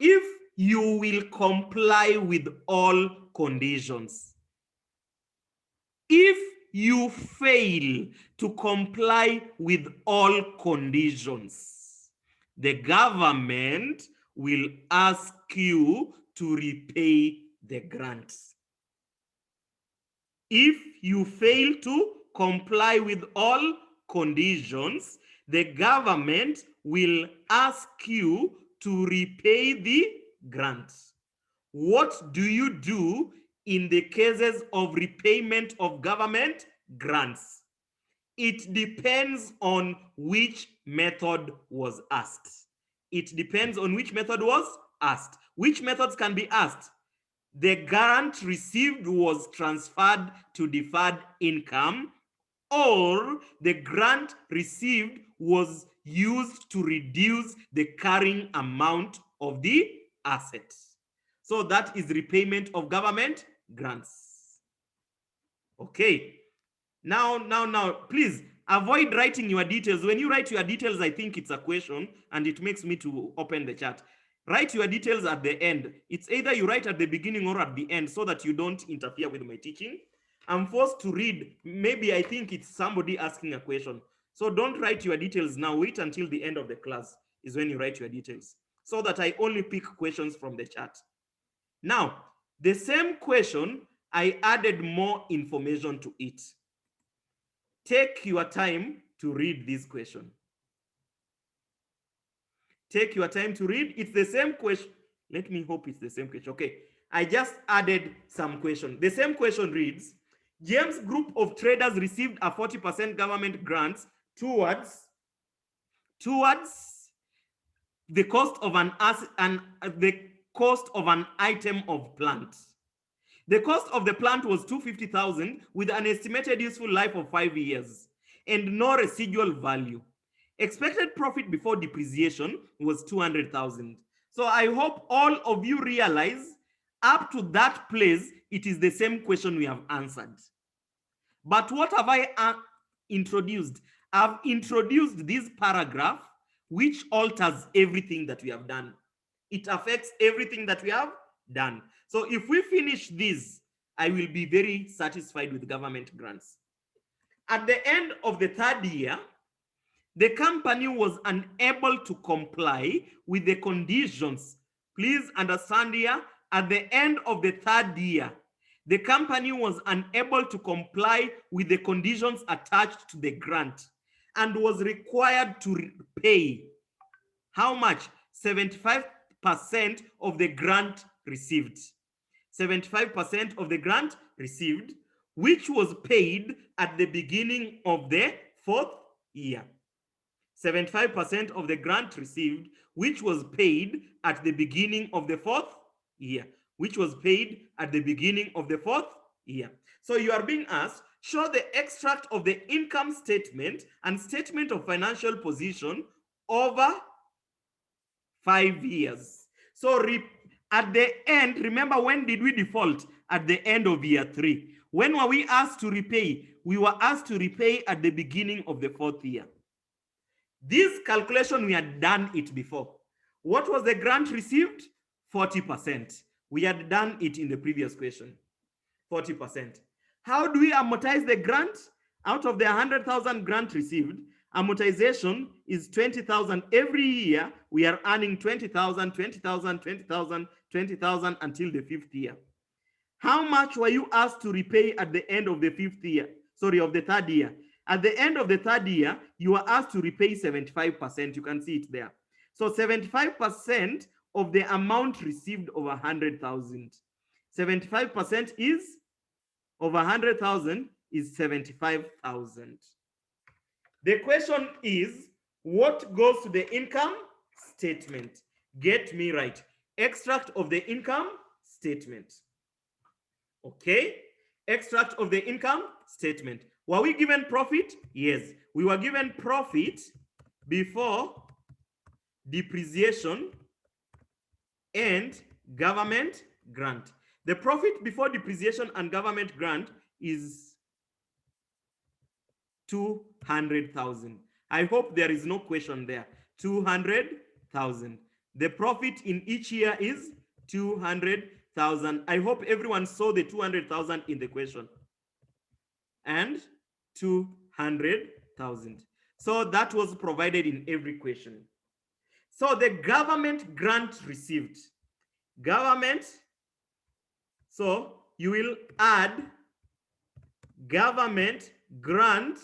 If you will comply with all conditions. If you fail to comply with all conditions, the government will ask you to repay the grant. If you fail to comply with all conditions, the government will ask you to repay the grant. What do you do in the cases of repayment of government grants? It depends on which method was asked. It depends on which method was asked. Which methods can be asked? The grant received was transferred to deferred income, or the grant received was used to reduce the carrying amount of the asset. So that is repayment of government grants. Okay. Now, please avoid writing your details. When you write your details, I think it's a question and it makes me to open the chat. Write your details at the end. It's either you write at the beginning or at the end so that you don't interfere with my teaching. I'm forced to read. Maybe I think it's somebody asking a question. So don't write your details now. Wait until the end of the class is when you write your details so that I only pick questions from the chat. Now, the same question, I added more information to it. Take your time to read this question. Take your time to read. It's the same question. Let me hope it's the same question. Okay. I just added some question. The same question reads, James Group of Traders received a 40% government grants towards the cost of an item of plant. The cost of the plant was 250,000 with an estimated useful life of 5 years and no residual value. Expected profit before depreciation was 200,000. So I hope all of you realize up to that place, it is the same question we have answered. But what have I introduced? I've introduced this paragraph which alters everything that we have done. It affects everything that we have done. So if we finish this, I will be very satisfied with government grants. At the end of the third year, the company was unable to comply with the conditions. Please understand here, at the end of the third year, the company was unable to comply with the conditions attached to the grant and was required to pay how much? 75% of the grant received. 75% of the grant received, which was paid at the beginning of the fourth year. 75% of the grant received, which was paid at the beginning of the fourth year, which was paid at the beginning of the fourth year. So you are being asked, show the extract of the income statement and statement of financial position over 5 years. So at the end, remember, when did we default? At the end of year 3. When were we asked to repay? We were asked to repay at the beginning of the fourth year. This calculation, we had done it before. What was the grant received? 40%. We had done it in the previous question. 40%. How do we amortize the grant? Out of the 100,000 grant received, amortization is 20,000. Every year, we are earning 20,000, 20,000, 20,000, 20,000 until the 5th year. How much were you asked to repay at the end of the 5th year? Sorry, of the 3rd year. At the end of the 3rd year, you are asked to repay 75%. You can see it there. So 75% of the amount received over 100,000. 75% is over 100,000 is 75,000. The question is, what goes to the income statement? Get me right. Extract of the income statement. Okay. Extract of the income statement. Were we given profit? Yes. We were given profit before depreciation and government grant. The profit before depreciation and government grant is 200,000. I hope there is no question there. 200,000. The profit in each year is 200,000. I hope everyone saw the 200,000 in the question. And 200,000. So that was provided in every question. So the government grant received. Government, so you will add government grant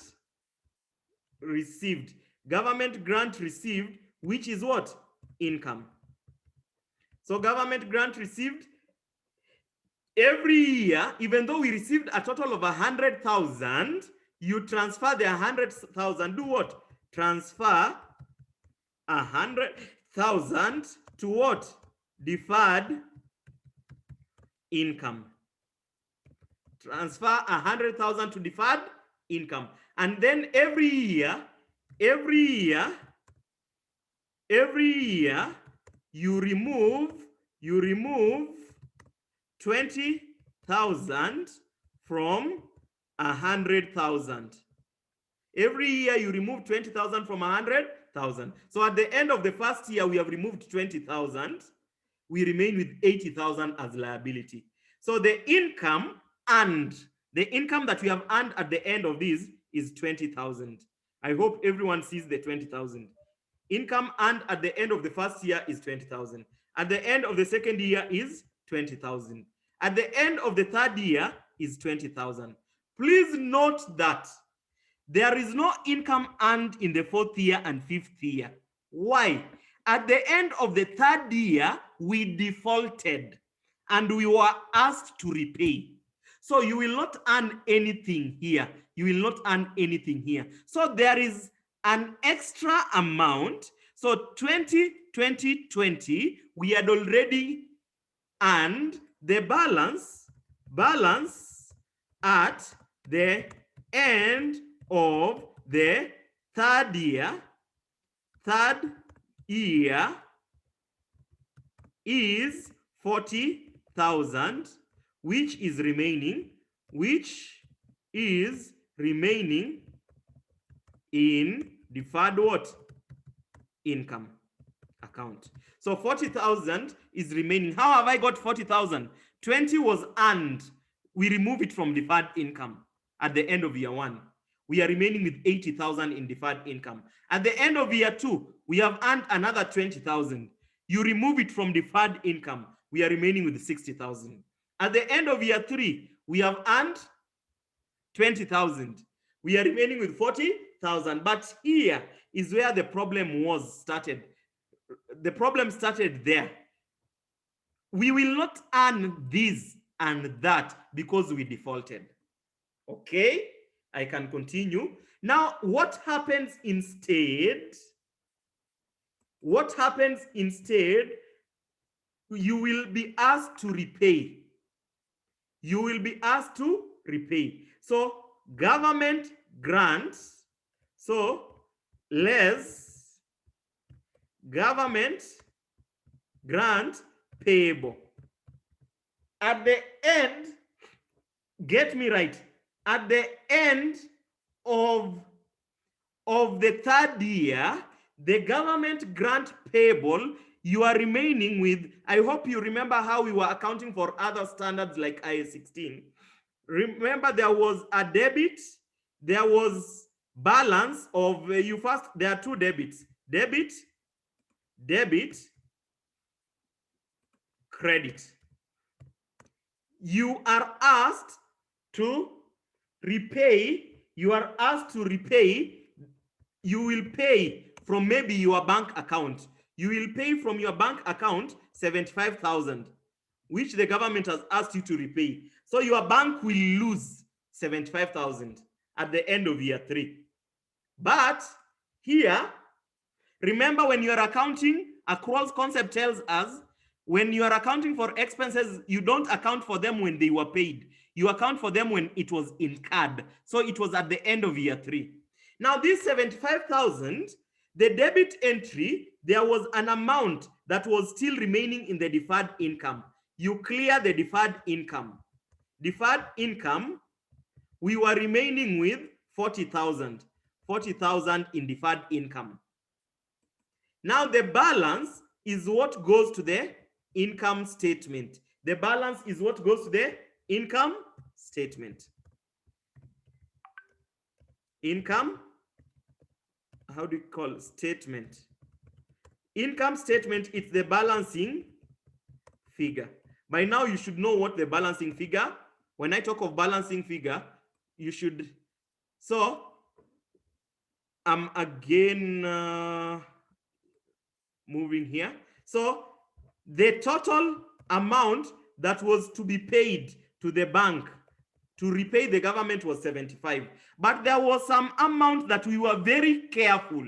received. Government grant received, which is what? Income. So government grant received every year, even though we received a total of 100,000, you transfer the 100,000, do what? Transfer 100,000 to what? Deferred income. Transfer 100,000 to deferred income. And then every year, you remove 20,000 from 100,000. Every year you remove 20,000 from 100,000. So at the end of the first year, we have removed 20,000. We remain with 80,000 as liability. So the income that we have earned at the end of this is 20,000. I hope everyone sees the 20,000. Income earned at the end of the first year is 20,000. At the end of the second year is 20,000. At the end of the third year is 20,000. Please note that there is no income earned in the fourth year and fifth year. Why? At the end of the third year, we defaulted and we were asked to repay. So you will not earn anything here. You will not earn anything here. So there is an extra amount. So 2020, we had already earned the balance at the end of the third year is 40,000, which is remaining in deferred what? Income account. So 40,000 is remaining. How have I got 40,000? 20 was earned. We remove it from deferred income at the end of year one. We are remaining with 80,000 in deferred income. At the end of year two, we have earned another 20,000. You remove it from deferred income. We are remaining with 60,000. At the end of year three, we have earned 20,000. We are remaining with 40,000. But here is where the problem was started. The problem started there. We will not earn this and that because we defaulted. Okay, I can continue. Now, what happens instead? What happens instead? You will be asked to repay. You will be asked to repay. So, government grants. So, less government grant payable. At the end, get me right, at the end of the third year, the government grant payable, you are remaining with, I hope you remember how we were accounting for other standards like IAS 16. Remember, there was a debit, there was balance of, there are two debits, debit, credit. You are asked to repay, you will pay from maybe your bank account. You will pay from your bank account 75,000, which the government has asked you to repay. So your bank will lose 75,000 at the end of year three. But here, remember, when you are accounting, accruals concept tells us when you are accounting for expenses, you don't account for them when they were paid. You account for them when it was incurred. So it was at the end of year three. Now this 75,000, the debit entry, there was an amount that was still remaining in the deferred income. You clear the deferred income. Deferred income, we were remaining with 40,000 in deferred income. Now the balance is what goes to the income statement. The balance is what goes to the income statement. Income, how do you call it? Statement? Income statement, it's the balancing figure. By now you should know what the balancing figure, when I talk of balancing figure, you should, so I'm again moving here. So the total amount that was to be paid to the bank to repay the government was 75. But there was some amount that we were very careful.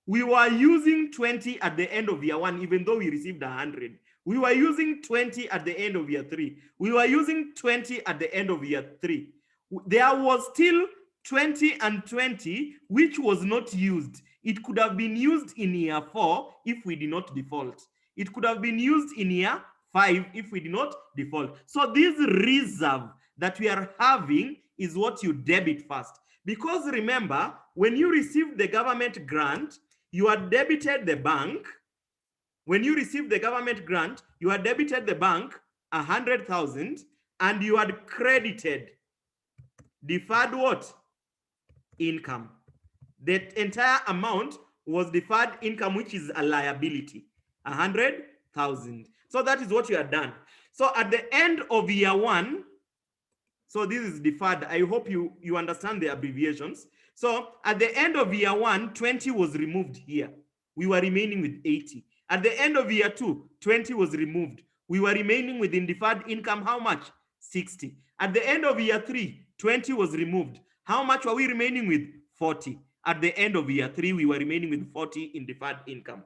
We were using 20 at the end of year one, even though we received 100. We were using 20 at the end of year three. We were using 20 at the end of year three. There was still 20 and 20, which was not used. It could have been used in year four if we did not default. It could have been used in year five if we did not default. So this reserve that we are having is what you debit first. Because remember, when you received the government grant, you are debited the bank. When you received the government grant, you are debited the bank 100,000 and you had credited deferred what? Income. The entire amount was deferred income, which is a liability, 100,000. So that is what you have done. So at the end of year one, so this is deferred. I hope you understand the abbreviations. So at the end of year one, 20 was removed here. We were remaining with 80. At the end of year two, 20 was removed. We were remaining with in deferred income, how much? 60. At the end of year three, 20 was removed. How much were we remaining with? 40. At the end of year three, we were remaining with 40 in deferred income.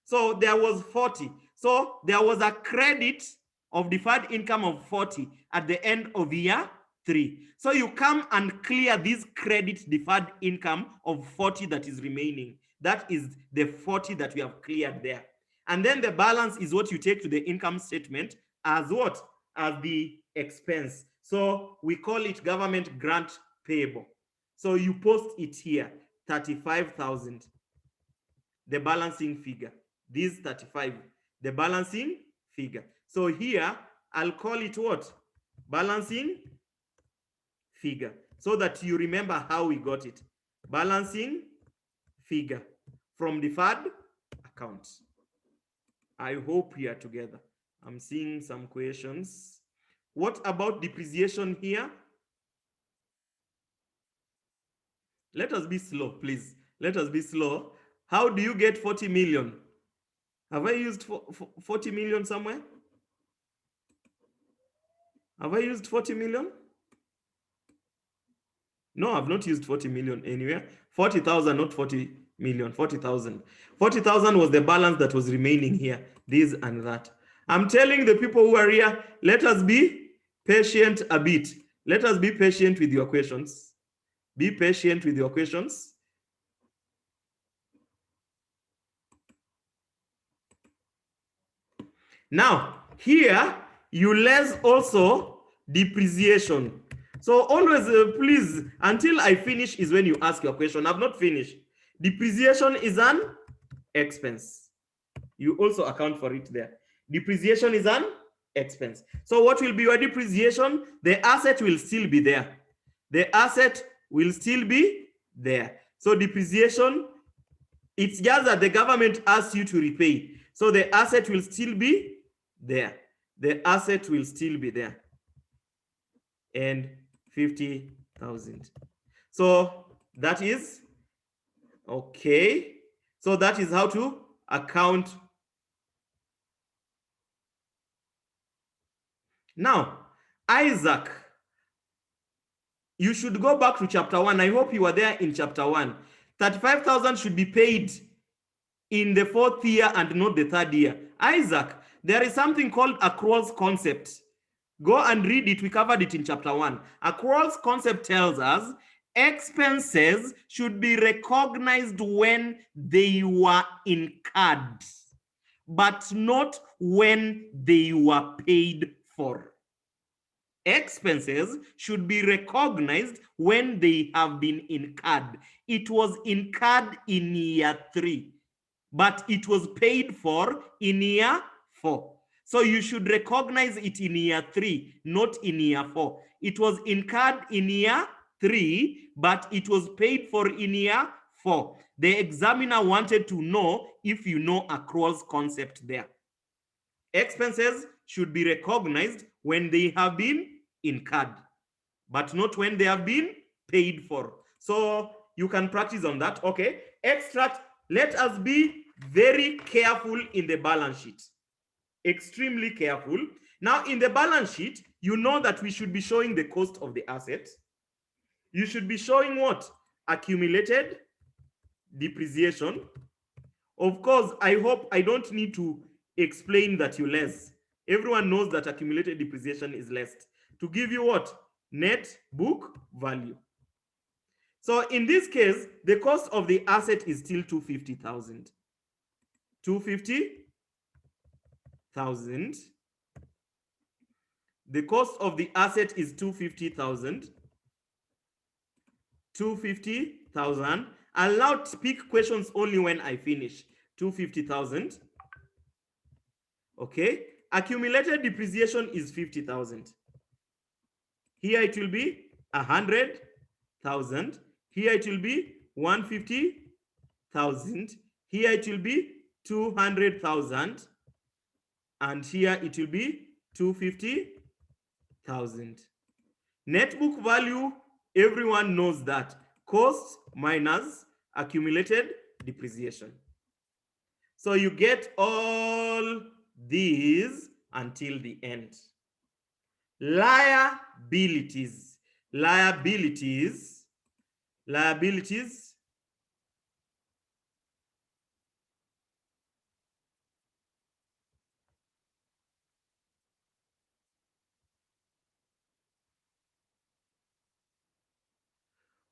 So there was 40. So there was a credit of deferred income of 40 at the end of year three. So you come and clear this credit deferred income of 40 that is remaining. That is the 40 that we have cleared there. And then the balance is what you take to the income statement as what? As the expense. So we call it government grant payable. So you post it here, 35,000, the balancing figure. This 35, the balancing figure. So here, I'll call it what? Balancing figure. So that you remember how we got it. Balancing figure from deferred account. I hope we are together. I'm seeing some questions. What about depreciation here? Let us be slow, please. Let us be slow. How do you get 40 million? Have I used 40 million somewhere? Have I used 40 million? No, I've not used 40 million anywhere. 40,000, not 40 million, 40,000. 40,000 was the balance that was remaining here, this and that. I'm telling the people who are here, let us be patient a bit. Let us be patient with your questions. Be patient with your questions. Now, here, you less also depreciation. So always, please, until I finish is when you ask your question. I've not finished. Depreciation is an expense. You also account for it there. Depreciation is an expense. So what will be your depreciation? The asset will still be there. The asset will still be there. So depreciation, it's just that the government asks you to repay. So the asset will still be there. The asset will still be there. And 50,000. So that is okay. So that is how to account. Now, Isaac, you should go back to chapter 1. I hope you were there in chapter 1. 35,000 should be paid in the 4th year and not the 3rd year. Isaac, there is something called accruals concept. Go and read it. We covered it in chapter 1. Accruals concept tells us expenses should be recognized when they were incurred, but not when they were paid for. Expenses should be recognized when they have been incurred. It was incurred in year 3, but it was paid for in year 4. So you should recognize it in year 3, not in year 4. It was incurred in year 3, but it was paid for in year 4. The examiner wanted to know if you know accruals concept there. Expenses should be recognized when they have been incurred, but not when they have been paid for. So you can practice on that. Okay. Extract. Let us be very careful in the balance sheet. Extremely careful. Now, in the balance sheet, you know that we should be showing the cost of the asset. You should be showing what? Accumulated depreciation. Of course, I hope I don't need to explain that you less. Everyone knows that accumulated depreciation is less. To give you what? Net book value. So in this case, the cost of the asset is still 250,000. 250,000. The cost of the asset is 250,000. 250,000. I'll now pick questions only when I finish. 250,000. Okay. Accumulated depreciation is 50,000. Here it will be 100,000. Here it will be 150,000. Here it will be 200,000. And here it will be 250,000. Net book value, everyone knows that. Cost minus accumulated depreciation. So you get all these until the end. Liabilities. Liabilities. Liabilities.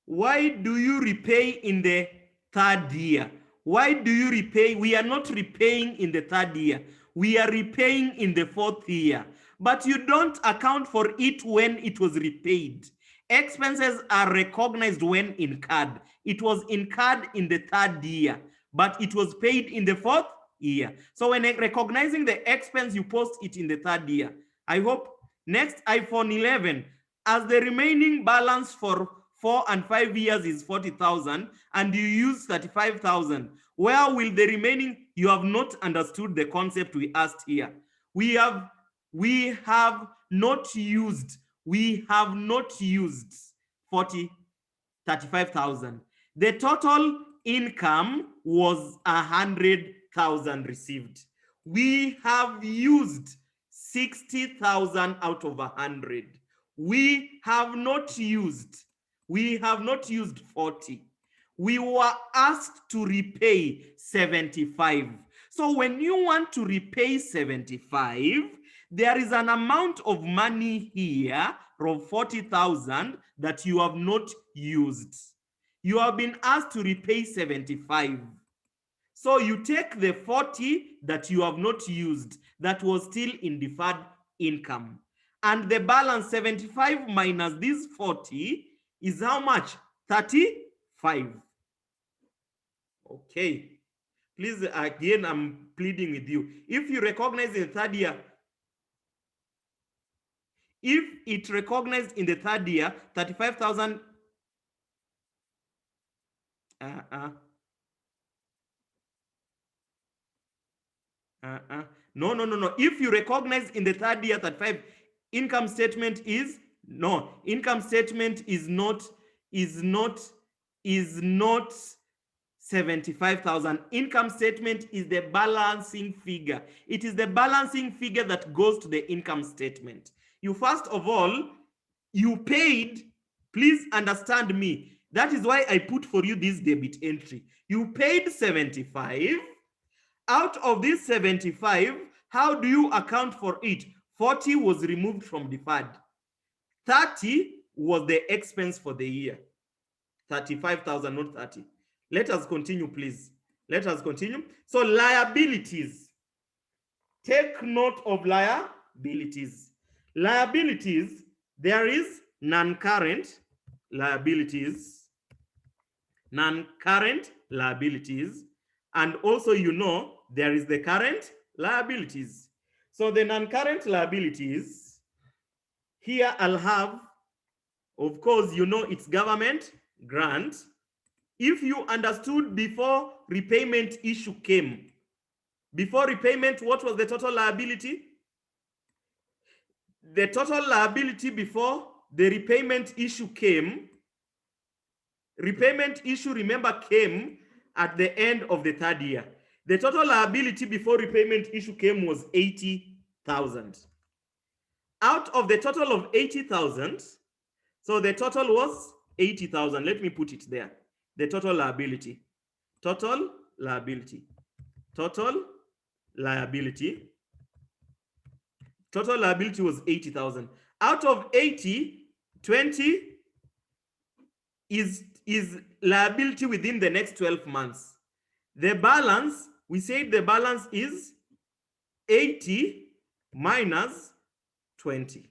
Why do you repay in the third year? Why do you repay? We are not repaying in the third year. We are repaying in the fourth year. But you don't account for it when it was repaid. Expenses are recognized when incurred. It was incurred in the third year, but it was paid in the fourth year. So when recognizing the expense, you post it in the third year. I hope. Next, iPhone 11. As the remaining balance for 4 and 5 years is 40,000 and you use 35,000, where will the remaining? You have not understood the concept we asked here. We have not used 35,000. The total income was 100,000 received. We have used 60,000 out of 100. We have not used 40. We were asked to repay 75. So when you want to repay 75, there is an amount of money here from 40,000 that you have not used. You have been asked to repay 75. So you take the 40 that you have not used, that was still in deferred income. And the balance 75 minus this 40 is how much? 35. Okay. Please, again, I'm pleading with you. If you recognize in the third year, if it recognized in the third year, 35,000. No. If you recognize in the third year 35, income statement is income statement is not 75,000. Income statement is the balancing figure. It is the balancing figure that goes to the income statement. You first of all, you paid, please understand me. That is why I put for you this debit entry. You paid 75. Out of this 75, how do you account for it? 40 was removed from deferred. 30 was the expense for the year. 35,000, not 30. Let us continue, please. Let us continue. So liabilities. Take note of liabilities. Liabilities, there is non-current liabilities, non-current liabilities, and also there is the current liabilities. So the non-current liabilities, here I'll have, of course, it's government grant. If you understood before repayment issue came, before repayment, what was the total liability? The total liability before the repayment issue came, repayment issue, remember, came at the end of the third year. The total liability before repayment issue came was 80,000. Out of the total of 80,000, so the total was 80,000. Let me put it there. The total liability. Total liability. Total liability. Total liability was 80,000. Out of 80, 20 is liability within the next 12 months. The balance, we said the balance is 80 minus 20.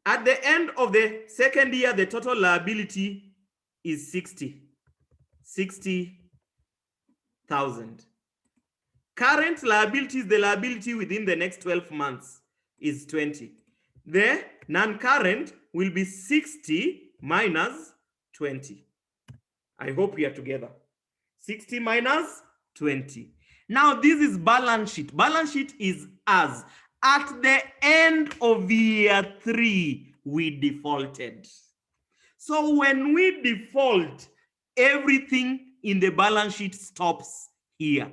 At the end of the second year, the total liability is 60,000. Current liabilities, the liability within the next 12 months is 20. The non-current will be 60 minus 20. I hope we are together. 60 minus 20. Now this is balance sheet. Balance sheet is as at the end of year 3, we defaulted. So when we default, everything in the balance sheet stops here.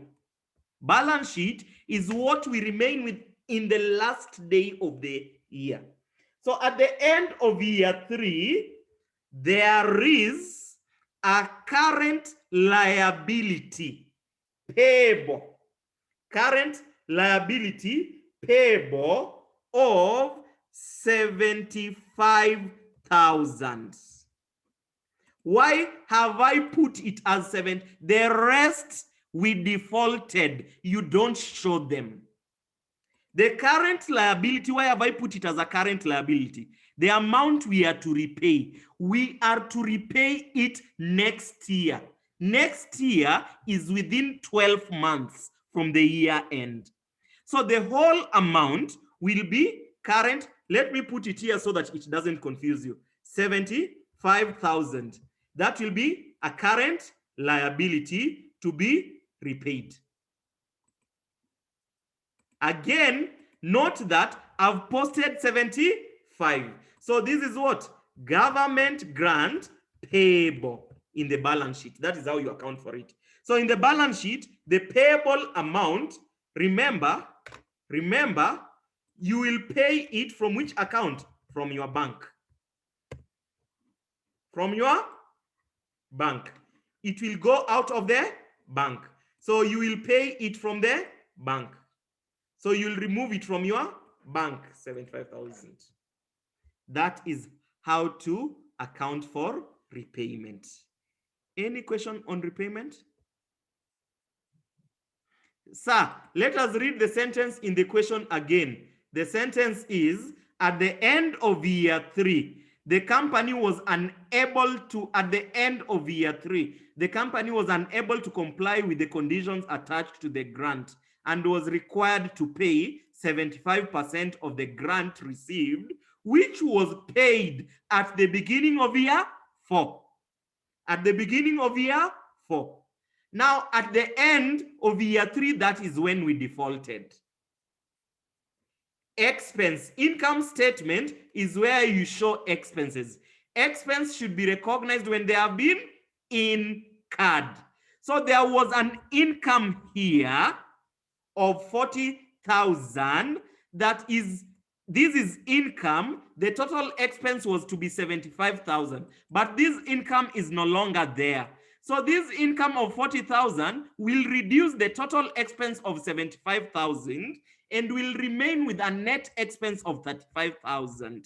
Balance sheet is what we remain with in the last day of the year. So at the end of year 3, there is a current liability payable. Current liability payable of 75,000. Why have I put it as 7? The rest we defaulted. You don't show them. The current liability, why have I put it as a current liability? The amount we are to repay. We are to repay it next year. Next year is within 12 months from the year end. So the whole amount will be current. Let me put it here so that it doesn't confuse you. 75,000. That will be a current liability to be repaid. Again, note that I've posted 75. So this is what? Government grant payable in the balance sheet. That is how you account for it. So in the balance sheet, the payable amount, remember, you will pay it from which account? From your bank. From your bank. It will go out of the bank. So you will pay it from the bank. So you'll remove it from your bank, 75,000. That is how to account for repayment. Any question on repayment? Sir, let us read the sentence in the question again. The sentence is, at the end of year 3, the company was unable to, the company was unable to comply with the conditions attached to the grant and was required to pay 75% of the grant received, which was paid at the beginning of year 4. At the beginning of year 4. Now, at the end of year 3, that is when we defaulted. Expense, income statement is where you show expenses. Expense should be recognized when they have been incurred. So there was an income here of 40,000. That is, this is income. The total expense was to be 75,000, but this income is no longer there. So this income of 40,000 will reduce the total expense of 75,000 and will remain with a net expense of 35,000.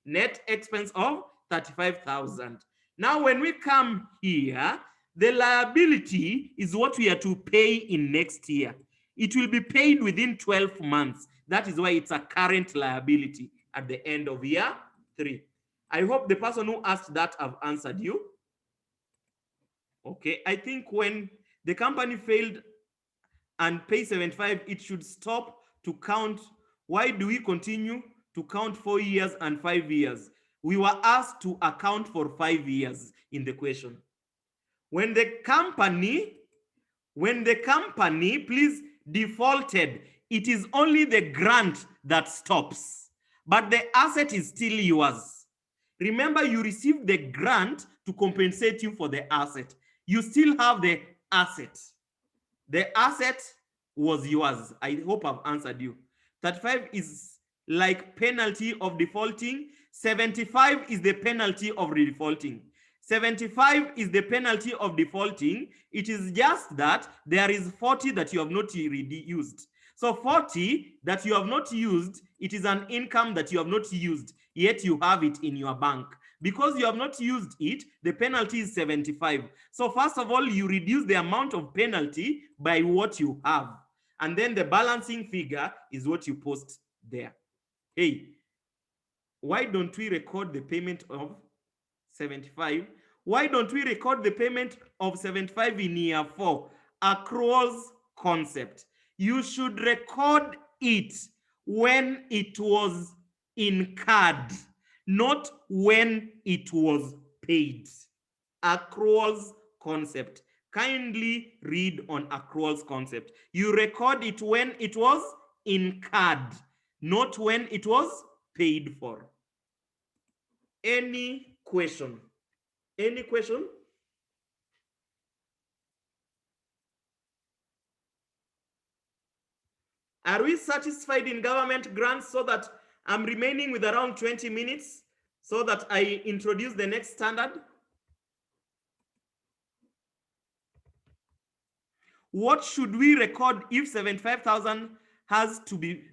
Net expense of 35,000. Now, when we come here, the liability is what we are to pay in next year. It will be paid within 12 months. That is why it's a current liability at the end of year 3. I hope the person who asked that have answered you. Okay, I think when the company failed and pay 75, it should stop to count. Why do we continue to count 4 years and 5 years? We were asked to account for 5 years in the question. When the company, please, defaulted, it is only the grant that stops, but the asset is still yours. Remember, you received the grant to compensate you for the asset. You still have the asset. The asset was yours. I hope I've answered you. 35 is like penalty of defaulting. 75 is the penalty of defaulting. 75 is the penalty of defaulting. It is just that there is 40 that you have not used. So 40 that you have not used, it is an income that you have not used, yet you have it in your bank. Because you have not used it, the penalty is 75. So first of all, you reduce the amount of penalty by what you have. And then the balancing figure is what you post there. Hey, why don't we record the payment of 75? why don't we record the payment of 75 in year 4? Accruals concept. You should record it when it was incurred, not when it was paid. Accruals concept. Kindly read on accruals concept. You record it when it was incurred, not when it was paid for. Any question? Any question? Are we satisfied in government grants so that I'm remaining with around 20 minutes so that I introduce the next standard? What should we record if 75,000 has to be?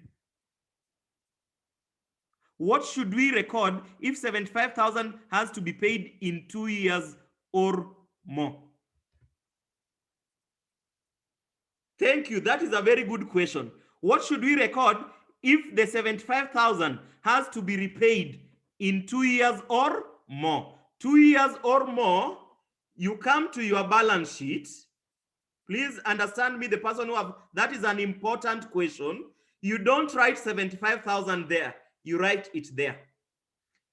What should we record if 75,000 has to be paid in 2 years or more? Thank you. That is a very good question. What should we record if the 75,000 has to be repaid in 2 years or more? 2 years or more, you come to your balance sheet. Please understand me, the person who have, that is an important question. You don't write 75,000 there. You write it there.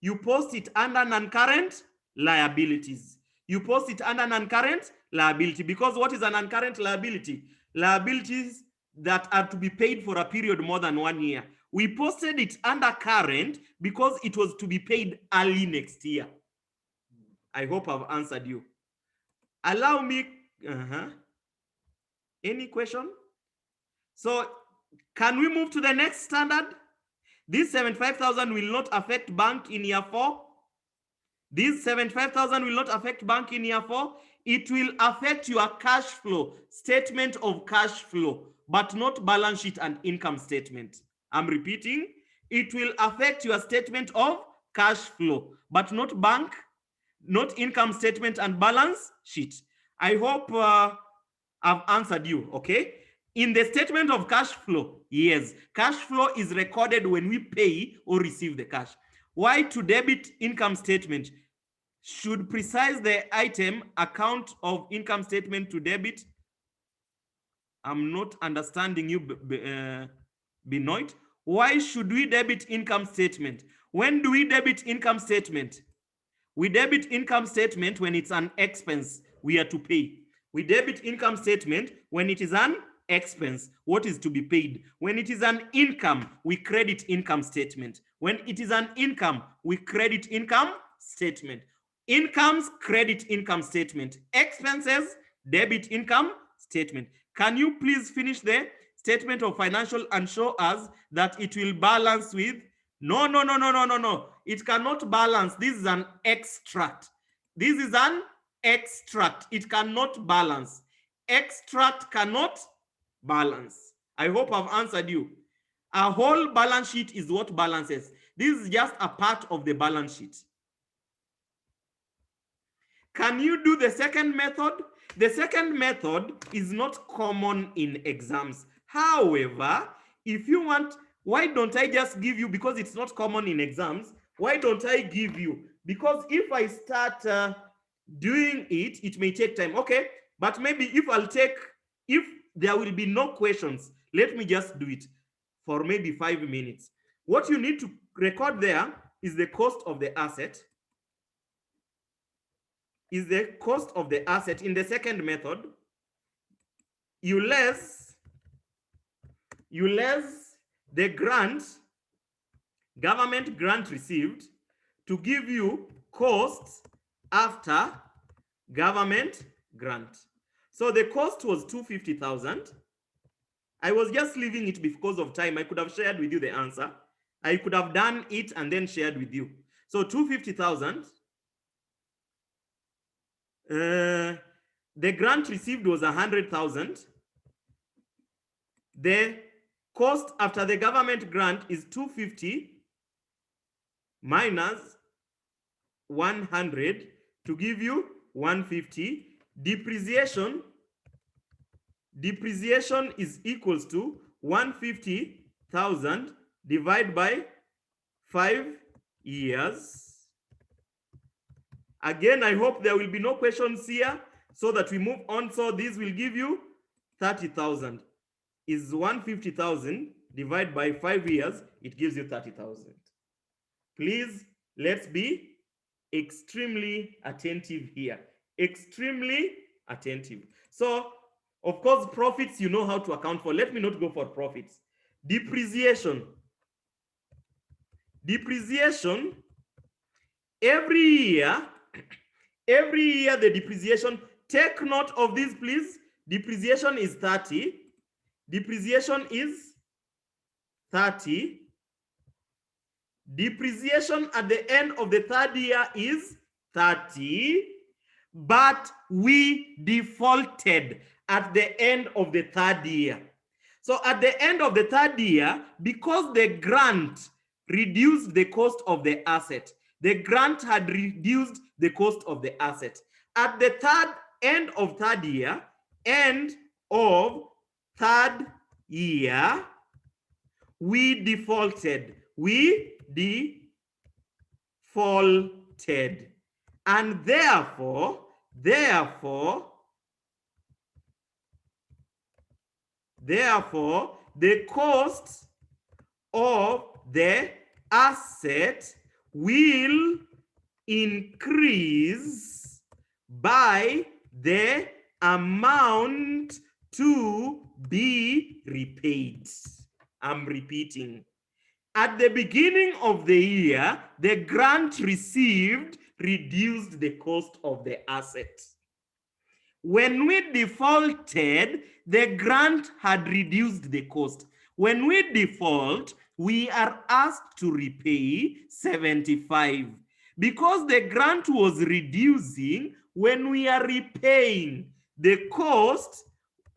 You post it under non-current liabilities. You post it under non-current liability, because what is a non-current liability? Liabilities that are to be paid for a period more than 1 year. We posted it under current because it was to be paid early next year. I hope I've answered you. Allow me, any question? So can we move to the next standard? This 75,000 will not affect bank in year 4. This 75,000 will not affect bank in year 4. It will affect your cash flow, statement of cash flow, but not balance sheet and income statement. I'm repeating, it will affect your statement of cash flow, but not bank, not income statement and balance sheet. I hope I've answered you, okay? In the statement of cash flow, yes, cash flow is recorded when we pay or receive the cash. Why to debit income statement? Should precise the item account of income statement to debit. I'm not understanding you, Benoit. Why should we debit income statement? When do we debit income statement? We debit income statement when it's an expense we are to pay. We debit income statement when it is an expense, what is to be paid. When it is an income, we credit income statement. When it is an income, we credit income statement. Incomes, credit income statement. Expenses, debit income statement. Can you please finish the statement of financial and show us that it will balance with? No. It cannot balance. This is an extract. This is an extract. It cannot balance. Extract cannot balance. I hope I've answered you. A whole balance sheet is what balances. This is just a part of the balance sheet. Can you do the second method? The second method is not common in exams. However, if you want, why don't I just give you, because it's not common in exams, why don't I give you? Because if I start doing it, it may take time. Okay, but maybe if there will be no questions, let me just do it for maybe 5 minutes. What you need to record there is the cost of the asset. Is the cost of the asset. In the second method, you less the grant, government grant received, to give you costs after government grant. So the cost was 250,000. I was just leaving it because of time. I could have shared with you the answer. I could have done it and then shared with you. So 250,000. The grant received was 100,000. The cost after the government grant is 250 minus 100 to give you 150. Depreciation is equals to 150,000 divided by 5 years. Again, I hope there will be no questions here so that we move on. So this will give you 30,000. Is 150,000 divided by 5 years, it gives you 30,000. Please, let's be extremely attentive here. Extremely attentive. So, of course, profits, you know how to account for. Let me not go for profits. Depreciation. Depreciation, every year the depreciation, take note of this, please. Depreciation is 30. Depreciation is 30. Depreciation at the end of the third year is 30, but we defaulted at the end of the third year. So at the end of the third year, because the grant reduced the cost of the asset, the grant had reduced the cost of the asset. At the end of third year, we defaulted. We defaulted. And therefore, the cost of the asset will increase by the amount to be repaid. I'm repeating. At the beginning of the year, the grant received reduced the cost of the asset. When we defaulted, the grant had reduced the cost. When we default, we are asked to repay 75. Because the grant was reducing, when we are repaying, the cost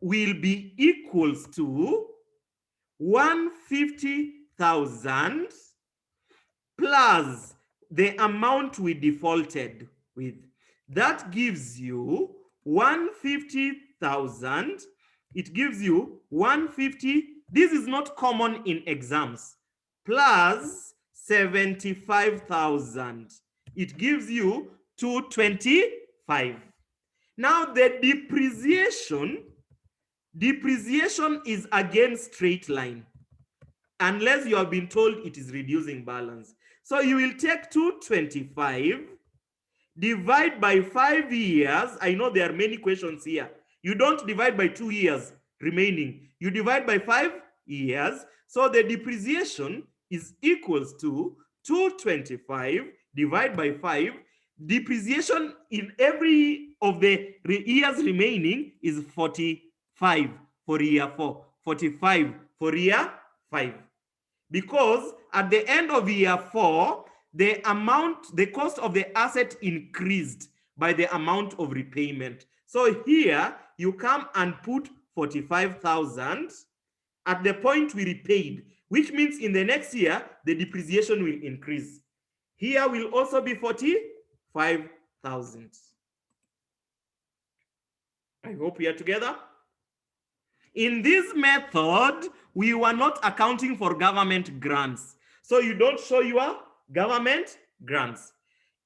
will be equals to 150,000 plus the amount we defaulted with. That gives you 150,000. It gives you 150. This is not common in exams. Plus 75,000. It gives you 225. Now the depreciation is again straight line, unless you have been told it is reducing balance. So you will take 225, divide by 5 years. I know there are many questions here. You don't divide by 2 years remaining. You divide by 5 years. So the depreciation is equals to 225 divided by 5. Depreciation in every of the years remaining is 45 for year 4, 45 for year 5. Because at the end of year 4, the cost of the asset increased by the amount of repayment. So here you come and put 45,000 at the point we repaid, which means in the next year, the depreciation will increase. Here will also be 45,000. I hope we are together. In this method, we were not accounting for government grants. So you don't show your government grants.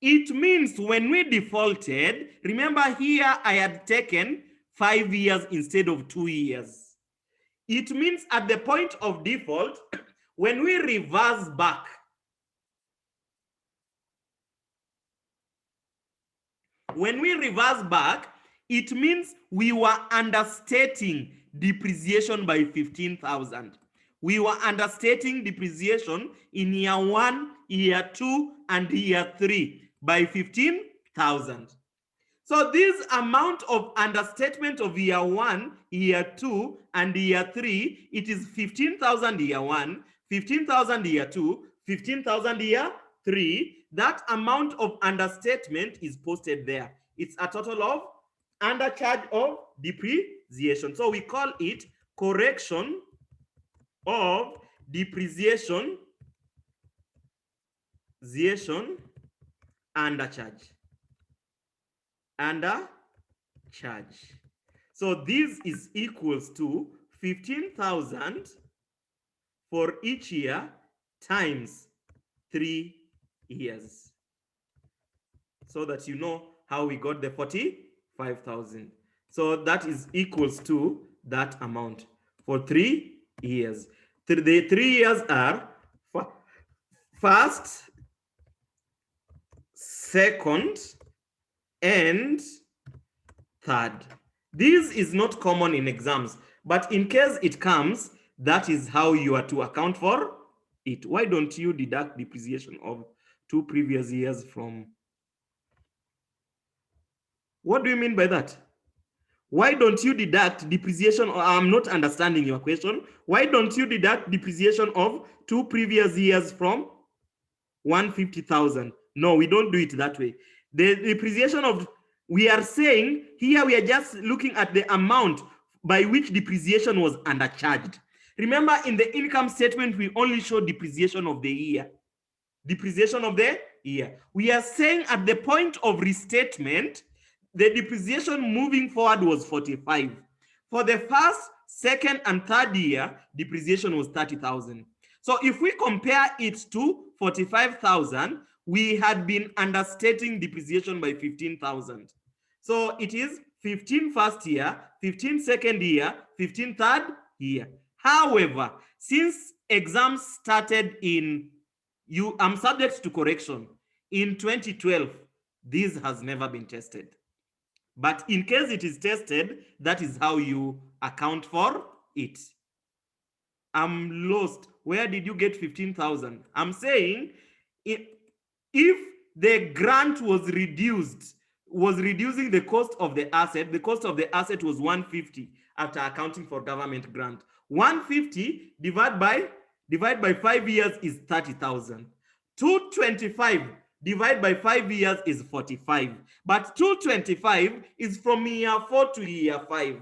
It means when we defaulted, remember here I had taken 5 years instead of 2 years. It means at the point of default, when we reverse back, it means we were understating depreciation by 15,000. We were understating depreciation in year 1, year 2, and year 3 by 15,000. So this amount of understatement of year 1, year 2, and year 3, it is 15,000 year 1, 15,000 year 2, 15,000 year 3. That amount of understatement is posted there. It's a total of undercharge of depreciation. So we call it correction of depreciation undercharge. So this is equals to 15,000 for each year times 3 years. so that you know how we got the 45,000. So that is equals to that amount for 3 years. The 3 years are first, second, and third. This is not common in exams, but in case it comes, that is how you are to account for it. Why don't you deduct depreciation of 2 previous years from? What do you mean by that? Why don't you deduct depreciation? I'm not understanding your question. Why don't you deduct depreciation of 2 previous years from 150,000? No, we don't do it that way. The depreciation of, we are saying here, we are just looking at the amount by which depreciation was undercharged. Remember, in the income statement, we only show depreciation of the year. Depreciation of the year. We are saying at the point of restatement, the depreciation moving forward was 45. For the first, second, and third year, depreciation was 30,000. So if we compare it to 45,000, we had been understating depreciation by 15,000. So it is 15 first year, 15 second year, 15 third year. However, since exams started in, I'm subject to correction, in 2012, this has never been tested. But in case it is tested, that is how you account for it. I'm lost. Where did you get 15,000? I'm saying if the grant was reducing the cost of the asset was 150 after accounting for government grant. 150 divided by 5 years is 30,000. 225 divided by 5 years is 45. But 225 is from year 4 to year 5.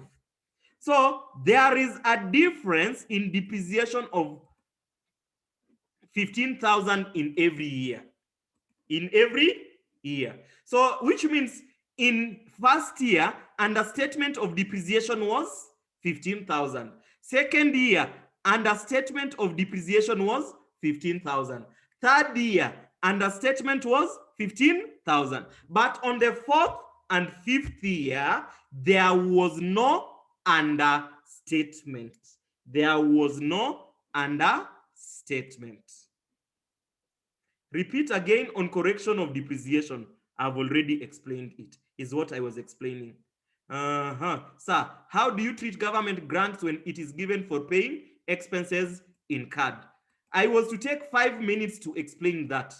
So there is a difference in depreciation of 15,000 in every year. In every year. So which means in first year, understatement of depreciation was 15,000. Second year, understatement of depreciation was 15,000. Third year, understatement was 15,000. But on the fourth and fifth year, there was no understatement. There was no understatement. Repeat again on correction of depreciation. I've already explained it, is what I was explaining. Sir, how do you treat government grants when it is given for paying expenses in card? I was to take 5 minutes to explain that.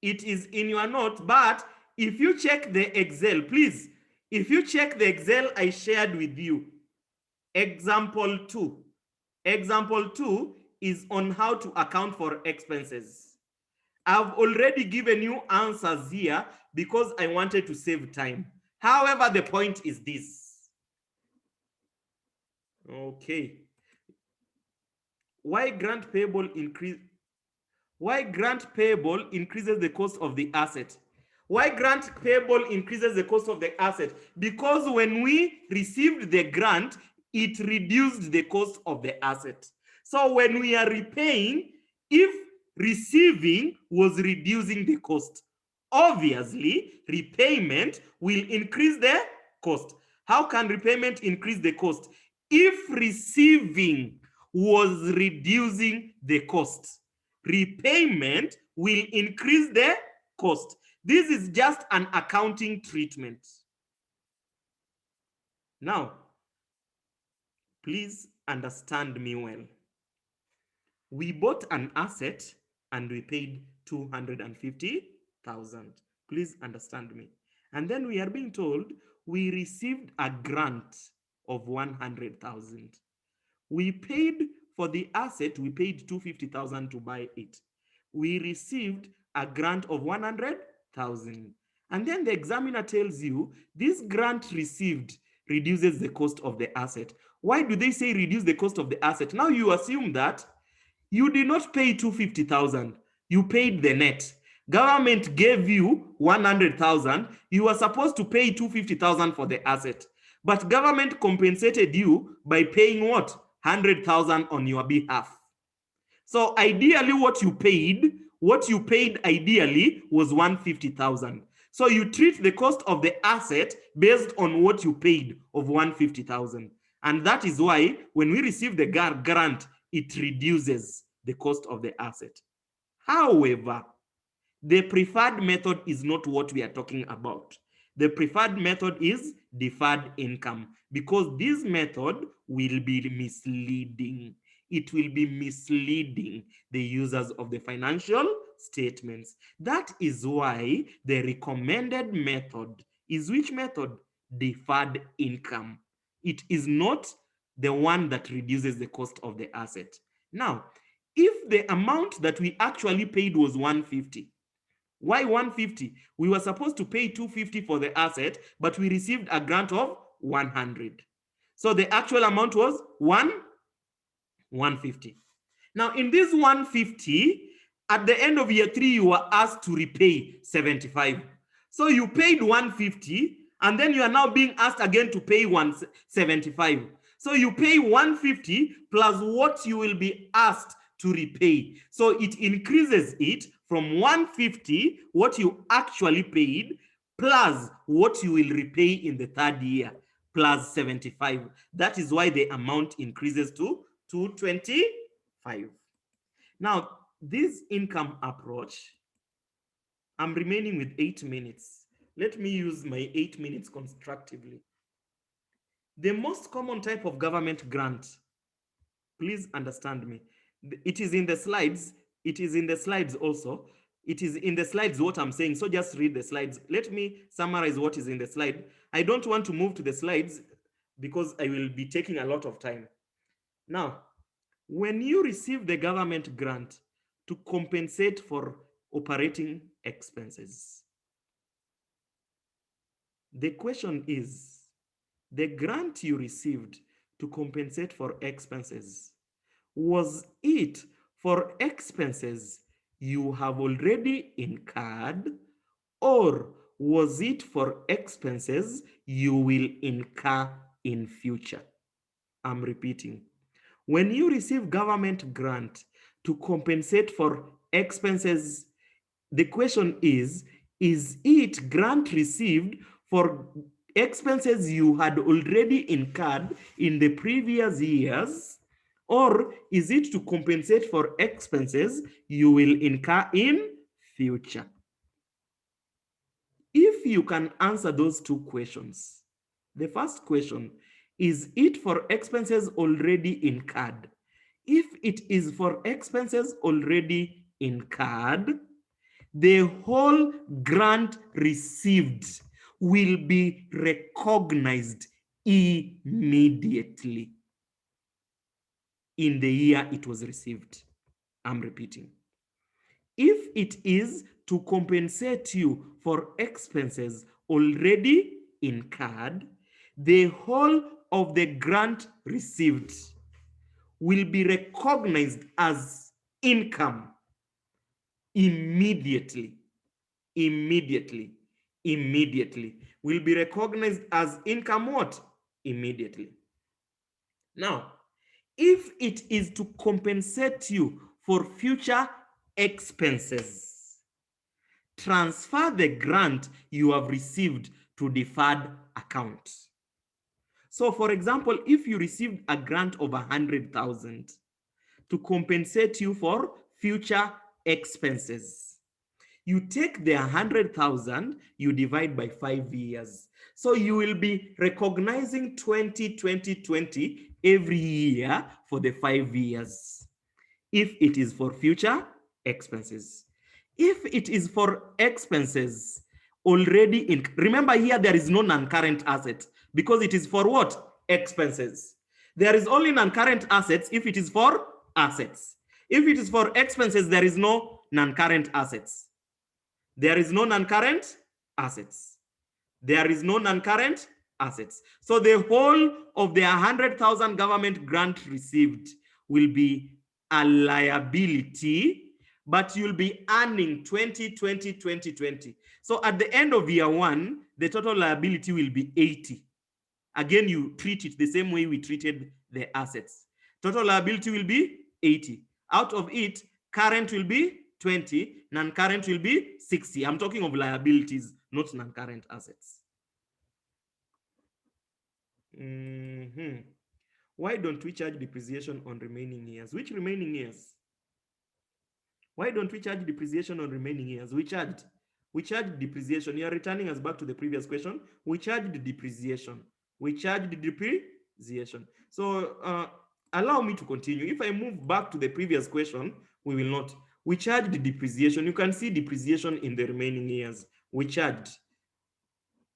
It is in your note, but if you check the Excel, please, if you check the Excel I shared with you, example 2. Example 2 is on how to account for expenses. I've already given you answers here because I wanted to save time. However, the point is this. Okay. Why grant payable increases the cost of the asset? Why grant payable increases the cost of the asset? Because when we received the grant, it reduced the cost of the asset. So when we are repaying, if receiving was reducing the cost, obviously repayment will increase the cost. How can repayment increase the cost? If receiving was reducing the cost, repayment will increase the cost. This is just an accounting treatment. Now, please understand me well. We bought an asset and we paid 250,000. Please understand me. And then we are being told we received a grant of 100,000. We paid for the asset, we paid 250,000 to buy it. We received a grant of 100,000. And then the examiner tells you this grant received reduces the cost of the asset. Why do they say reduce the cost of the asset? Now you assume that you did not pay 250,000. You paid the net. Government gave you 100,000. You were supposed to pay 250,000 for the asset. But government compensated you by paying what? 100,000 on your behalf. So ideally what you paid ideally was 150,000. So you treat the cost of the asset based on what you paid of 150,000. And that is why when we receive the grant, it reduces the cost of the asset. However, the preferred method is not what we are talking about. The preferred method is deferred income, because this method will be misleading. It will be misleading the users of the financial statements. That is why the recommended method is which method? Deferred income. It is not the one that reduces the cost of the asset. Now, if the amount that we actually paid was 150, why 150? We were supposed to pay 250 for the asset, but we received a grant of 100. So the actual amount was 150. Now in this 150, at the end of year 3, you were asked to repay 75. So you paid 150, and then you are now being asked again to pay 175. So you pay 150 plus what you will be asked to repay. So it increases it from 150, what you actually paid, plus what you will repay in the third year, plus 75. That is why the amount increases to 225. Now, this income approach, I'm remaining with 8 minutes. Let me use my 8 minutes constructively. The most common type of government grant, please understand me. It is in the slides. It is in the slides also. It is in the slides what I'm saying. So just read the slides. Let me summarize what is in the slide. I don't want to move to the slides because I will be taking a lot of time. Now, when you receive the government grant to compensate for operating expenses, the question is, the grant you received to compensate for expenses, was it for expenses you have already incurred, or was it for expenses you will incur in future? I'm repeating. When you receive government grant to compensate for expenses, the question is it grant received for expenses you had already incurred in the previous years, or is it to compensate for expenses you will incur in future? If you can answer those two questions, the first question, is it for expenses already incurred? If it is for expenses already incurred, the whole grant received will be recognized immediately in the year it was received. I'm repeating. If it is to compensate you for expenses already incurred, the whole of the grant received will be recognized as income immediately. Immediately. Will be recognized as income what? Immediately. Now, if it is to compensate you for future expenses, transfer the grant you have received to deferred account. So for example, if you received a grant of 100,000 to compensate you for future expenses, you take the 100,000, you divide by 5 years. So you will be recognizing 20, 20, 20 every year for the 5 years, if it is for future expenses. If it is for expenses already in, remember here there is no non-current asset, because it is for what? Expenses. There is only non-current assets if it is for assets. If it is for expenses, there is no non-current assets. There is no non-current assets. There is no non-current assets. So the whole of the 100,000 government grant received will be a liability, but you'll be earning 20, 20, 20, 20. So at the end of year 1, the total liability will be 80. Again, you treat it the same way we treated the assets. Total liability will be 80. Out of it, current will be 20, non-current will be 60. I'm talking of liabilities, not non-current assets. Why don't we charge depreciation on remaining years? Which remaining years? Why don't we charge depreciation on remaining years? We charged depreciation. You are returning us back to the previous question. We charged depreciation. We charged depreciation. So allow me to continue. If I move back to the previous question, we will not. We charged depreciation. You can see depreciation in the remaining years. We charged.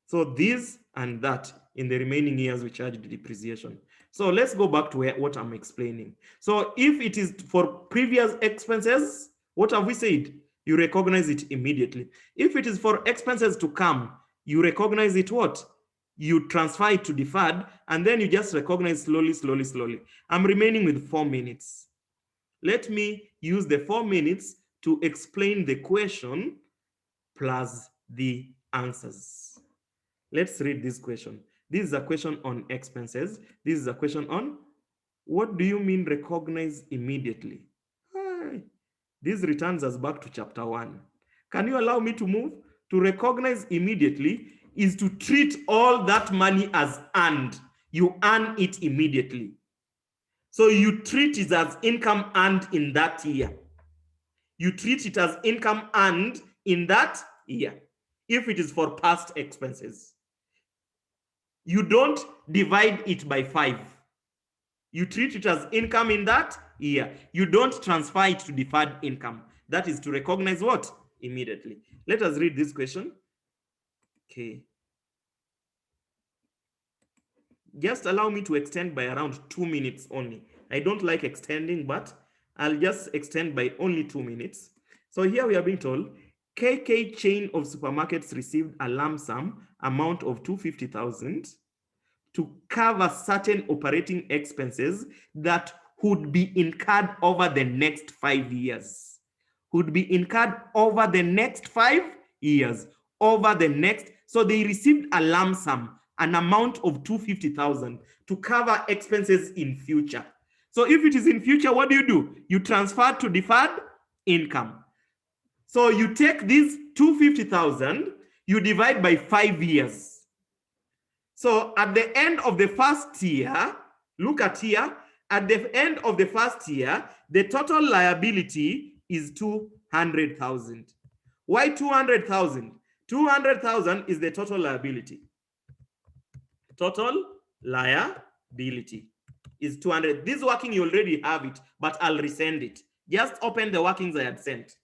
So this and that in the remaining years, we charged depreciation. So let's go back to what I'm explaining. So if it is for previous expenses, what have we said? You recognize it immediately. If it is for expenses to come, you recognize it what? You transfer it to deferred, and then you just recognize slowly, slowly, slowly. I'm remaining with 4 minutes. Let me use the 4 minutes to explain the question plus the answers. Let's read this question. This is a question on expenses. This is a question on what do you mean recognize immediately? This returns us back to chapter 1. Can you allow me to move? To recognize immediately is to treat all that money as earned. You earn it immediately. So you treat it as income earned in that year. You treat it as income earned in that year, if it is for past expenses. You don't divide it by 5. You treat it as income in that year. You don't transfer it to deferred income. That is to recognize what? Immediately. Let us read this question. Okay. Just allow me to extend by around 2 minutes only. I don't like extending, but I'll just extend by only 2 minutes. So here we are being told, KK chain of supermarkets received a lump sum amount of 250,000 to cover certain operating expenses that would be incurred over the next 5 years. Would be incurred over the next 5 years. Over the next, so they received a lump sum, an amount of 250,000 to cover expenses in future. So if it is in future, what do? You transfer to deferred income. So you take these 250,000, you divide by 5 years. So at the end of the first year, look at here, at the end of the first year, the total liability is 200,000. Why 200,000? 200,000 is the total liability. Total liability is 200. This working, you already have it, but I'll resend it. Just open the workings I had sent.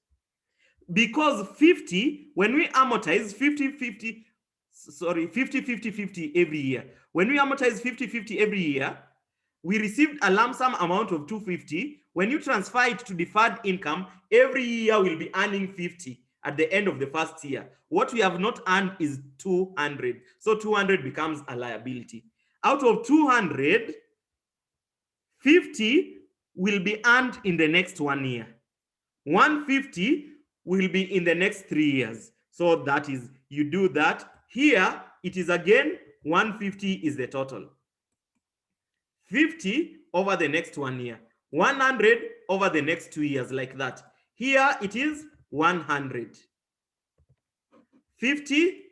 Because 50, when we amortize 50 every year. When we amortize 50 every year, we received a lump sum amount of 250. When you transfer it to deferred income, every year we'll be earning 50 at the end of the first year. What we have not earned is 200. So 200 becomes a liability. Out of 200, 50 will be earned in the next 1 year. 150 will be in the next 3 years. So that is, you do that. Here, it is again 150 is the total. 50 over the next 1 year. 100 over the next 2 years, like that. Here, it is 100. 50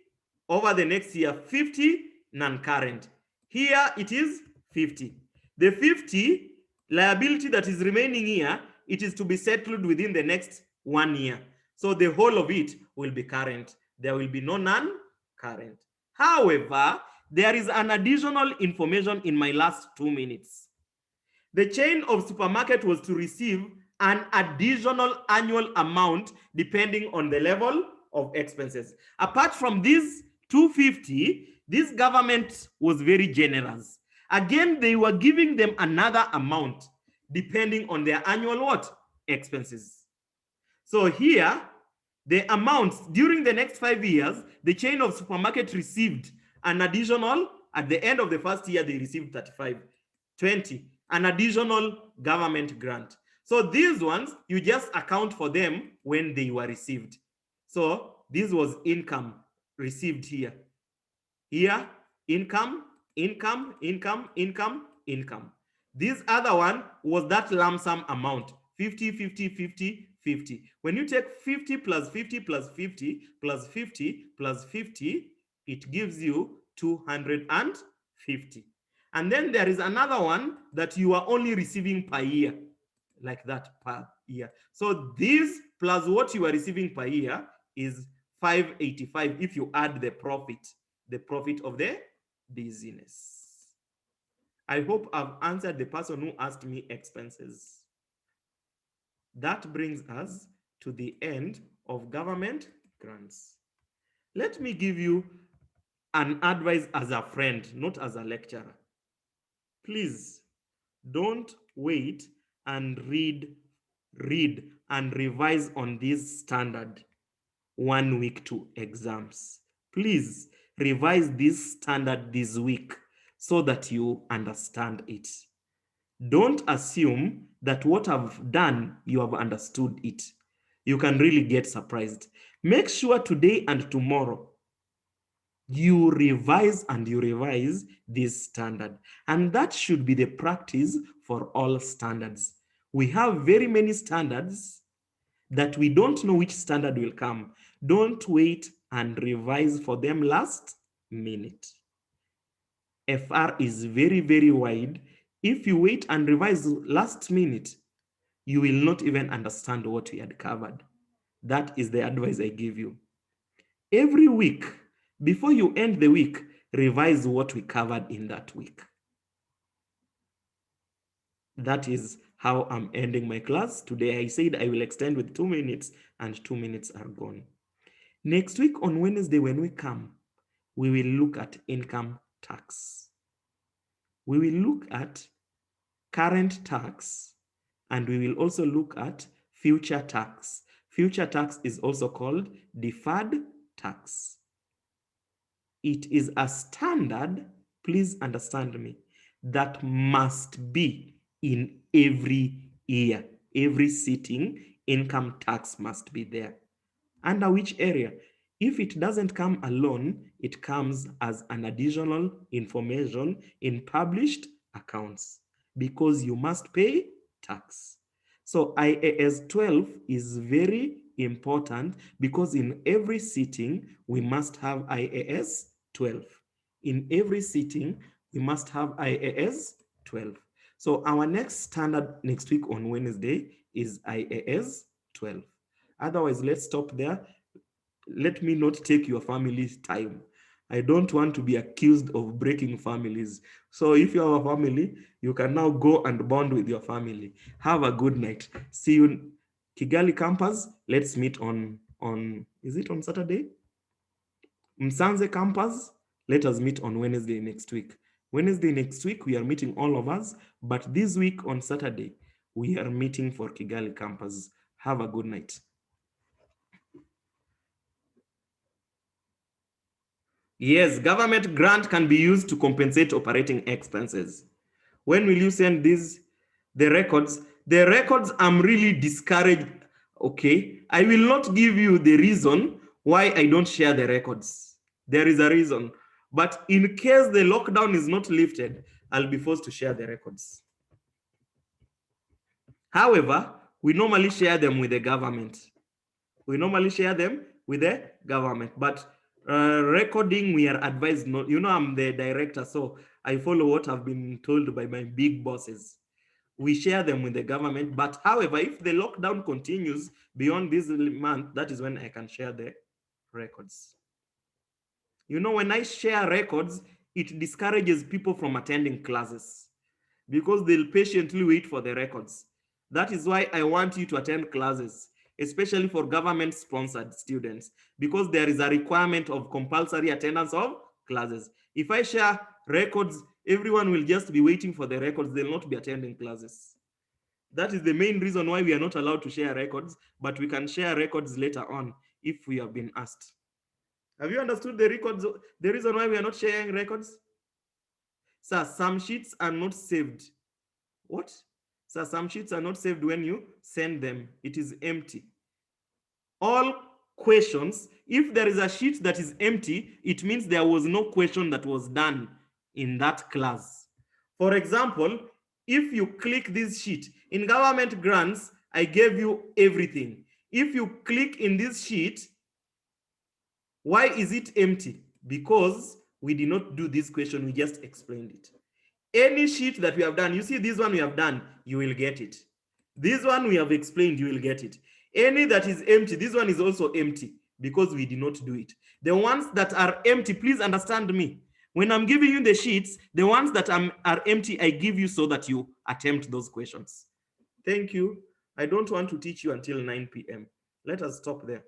over the next year. 50 non-current. Here, it is 50. The 50 liability that is remaining here, it is to be settled within the next 1 year. So the whole of it will be current. There will be no non-current. However, there is an additional information in my last 2 minutes. The chain of supermarket was to receive an additional annual amount depending on the level of expenses. Apart from this 250, this government was very generous. Again, they were giving them another amount depending on their annual what? Expenses. So here, the amounts during the next 5 years, the chain of supermarket received an additional, at the end of the first year, they received 35, 20, an additional government grant. So these ones, you just account for them when they were received. So this was income received here. Here, income, income, income, income, income. This other one was that lump sum amount, 50, 50, 50, 50. When you take 50 plus 50 plus 50 plus 50 plus 50, it gives you 250. And then there is another one that you are only receiving per year, like that, per year. So this plus what you are receiving per year is 585 if you add the profit of the business. I hope I've answered the person who asked me expenses. That brings us to the end of government grants. Let me give you an advice as a friend, not as a lecturer. Please don't wait and read and revise on this standard 1 week to exams. Please revise this standard this week so that you understand it. Don't assume that what I've done, you have understood it. You can really get surprised. Make sure today and tomorrow you revise and you revise this standard. And that should be the practice for all standards. We have very many standards that we don't know which standard will come. Don't wait and revise for them last minute. FR is very, very wide. If you wait and revise last minute, you will not even understand what we had covered. That is the advice I give you. Every week, before you end the week, revise what we covered in that week. That is how I'm ending my class. Today I said I will extend with 2 minutes, and 2 minutes are gone. Next week on Wednesday when we come, we will look at income tax. We will look at current tax, and we will also look at future tax. Future tax is also called deferred tax. It is a standard, please understand me, that must be in every year. Every sitting, income tax must be there. Under which area? If it doesn't come alone, it comes as an additional information in published accounts because you must pay tax. So IAS 12 is very important because in every sitting, we must have IAS 12. In every sitting, we must have IAS 12. So our next standard next week on Wednesday is IAS 12. Otherwise, let's stop there. Let me not take your family's time. I don't want to be accused of breaking families. So if you have a family, you can now go and bond with your family. Have a good night. See you in Kigali campus. Let's meet on is it on Saturday? Msanze campus. Let us meet on Wednesday next week. Wednesday next week, we are meeting all of us. But this week on Saturday, we are meeting for Kigali campus. Have a good night. Yes, government grant can be used to compensate operating expenses. When will you send the records? The records, I'm really discouraged. Okay, I will not give you the reason why I don't share the records. There is a reason. But in case the lockdown is not lifted, I'll be forced to share the records. However, we normally share them with the government. We normally share them with the government, but recording, we are advised not. You know, I'm the director, so I follow what I've been told by my big bosses. We share them with the government, but however, if the lockdown continues beyond this month, that is when I can share the records. You know, when I share records, it discourages people from attending classes because they'll patiently wait for the records. That is why I want you to attend classes, especially for government-sponsored students, because there is a requirement of compulsory attendance of classes. If I share records, everyone will just be waiting for the records. They'll not be attending classes. That is the main reason why we are not allowed to share records, but we can share records later on if we have been asked. Have you understood the records? The reason why we are not sharing records? Sir, some sheets are not saved. What? So some sheets are not saved when you send them. It is empty. All questions, if there is a sheet that is empty, it means there was no question that was done in that class. For example, if you click this sheet, in government grants, I gave you everything. If you click in this sheet, why is it empty? Because we did not do this question, we just explained it. Any sheet that we have done, you see this one we have done, you will get it. This one we have explained, you will get it. Any that is empty, this one is also empty because we did not do it. The ones that are empty, please understand me. When I'm giving you the sheets, the ones that are empty, I give you so that you attempt those questions. Thank you. I don't want to teach you until 9 p.m. Let us stop there.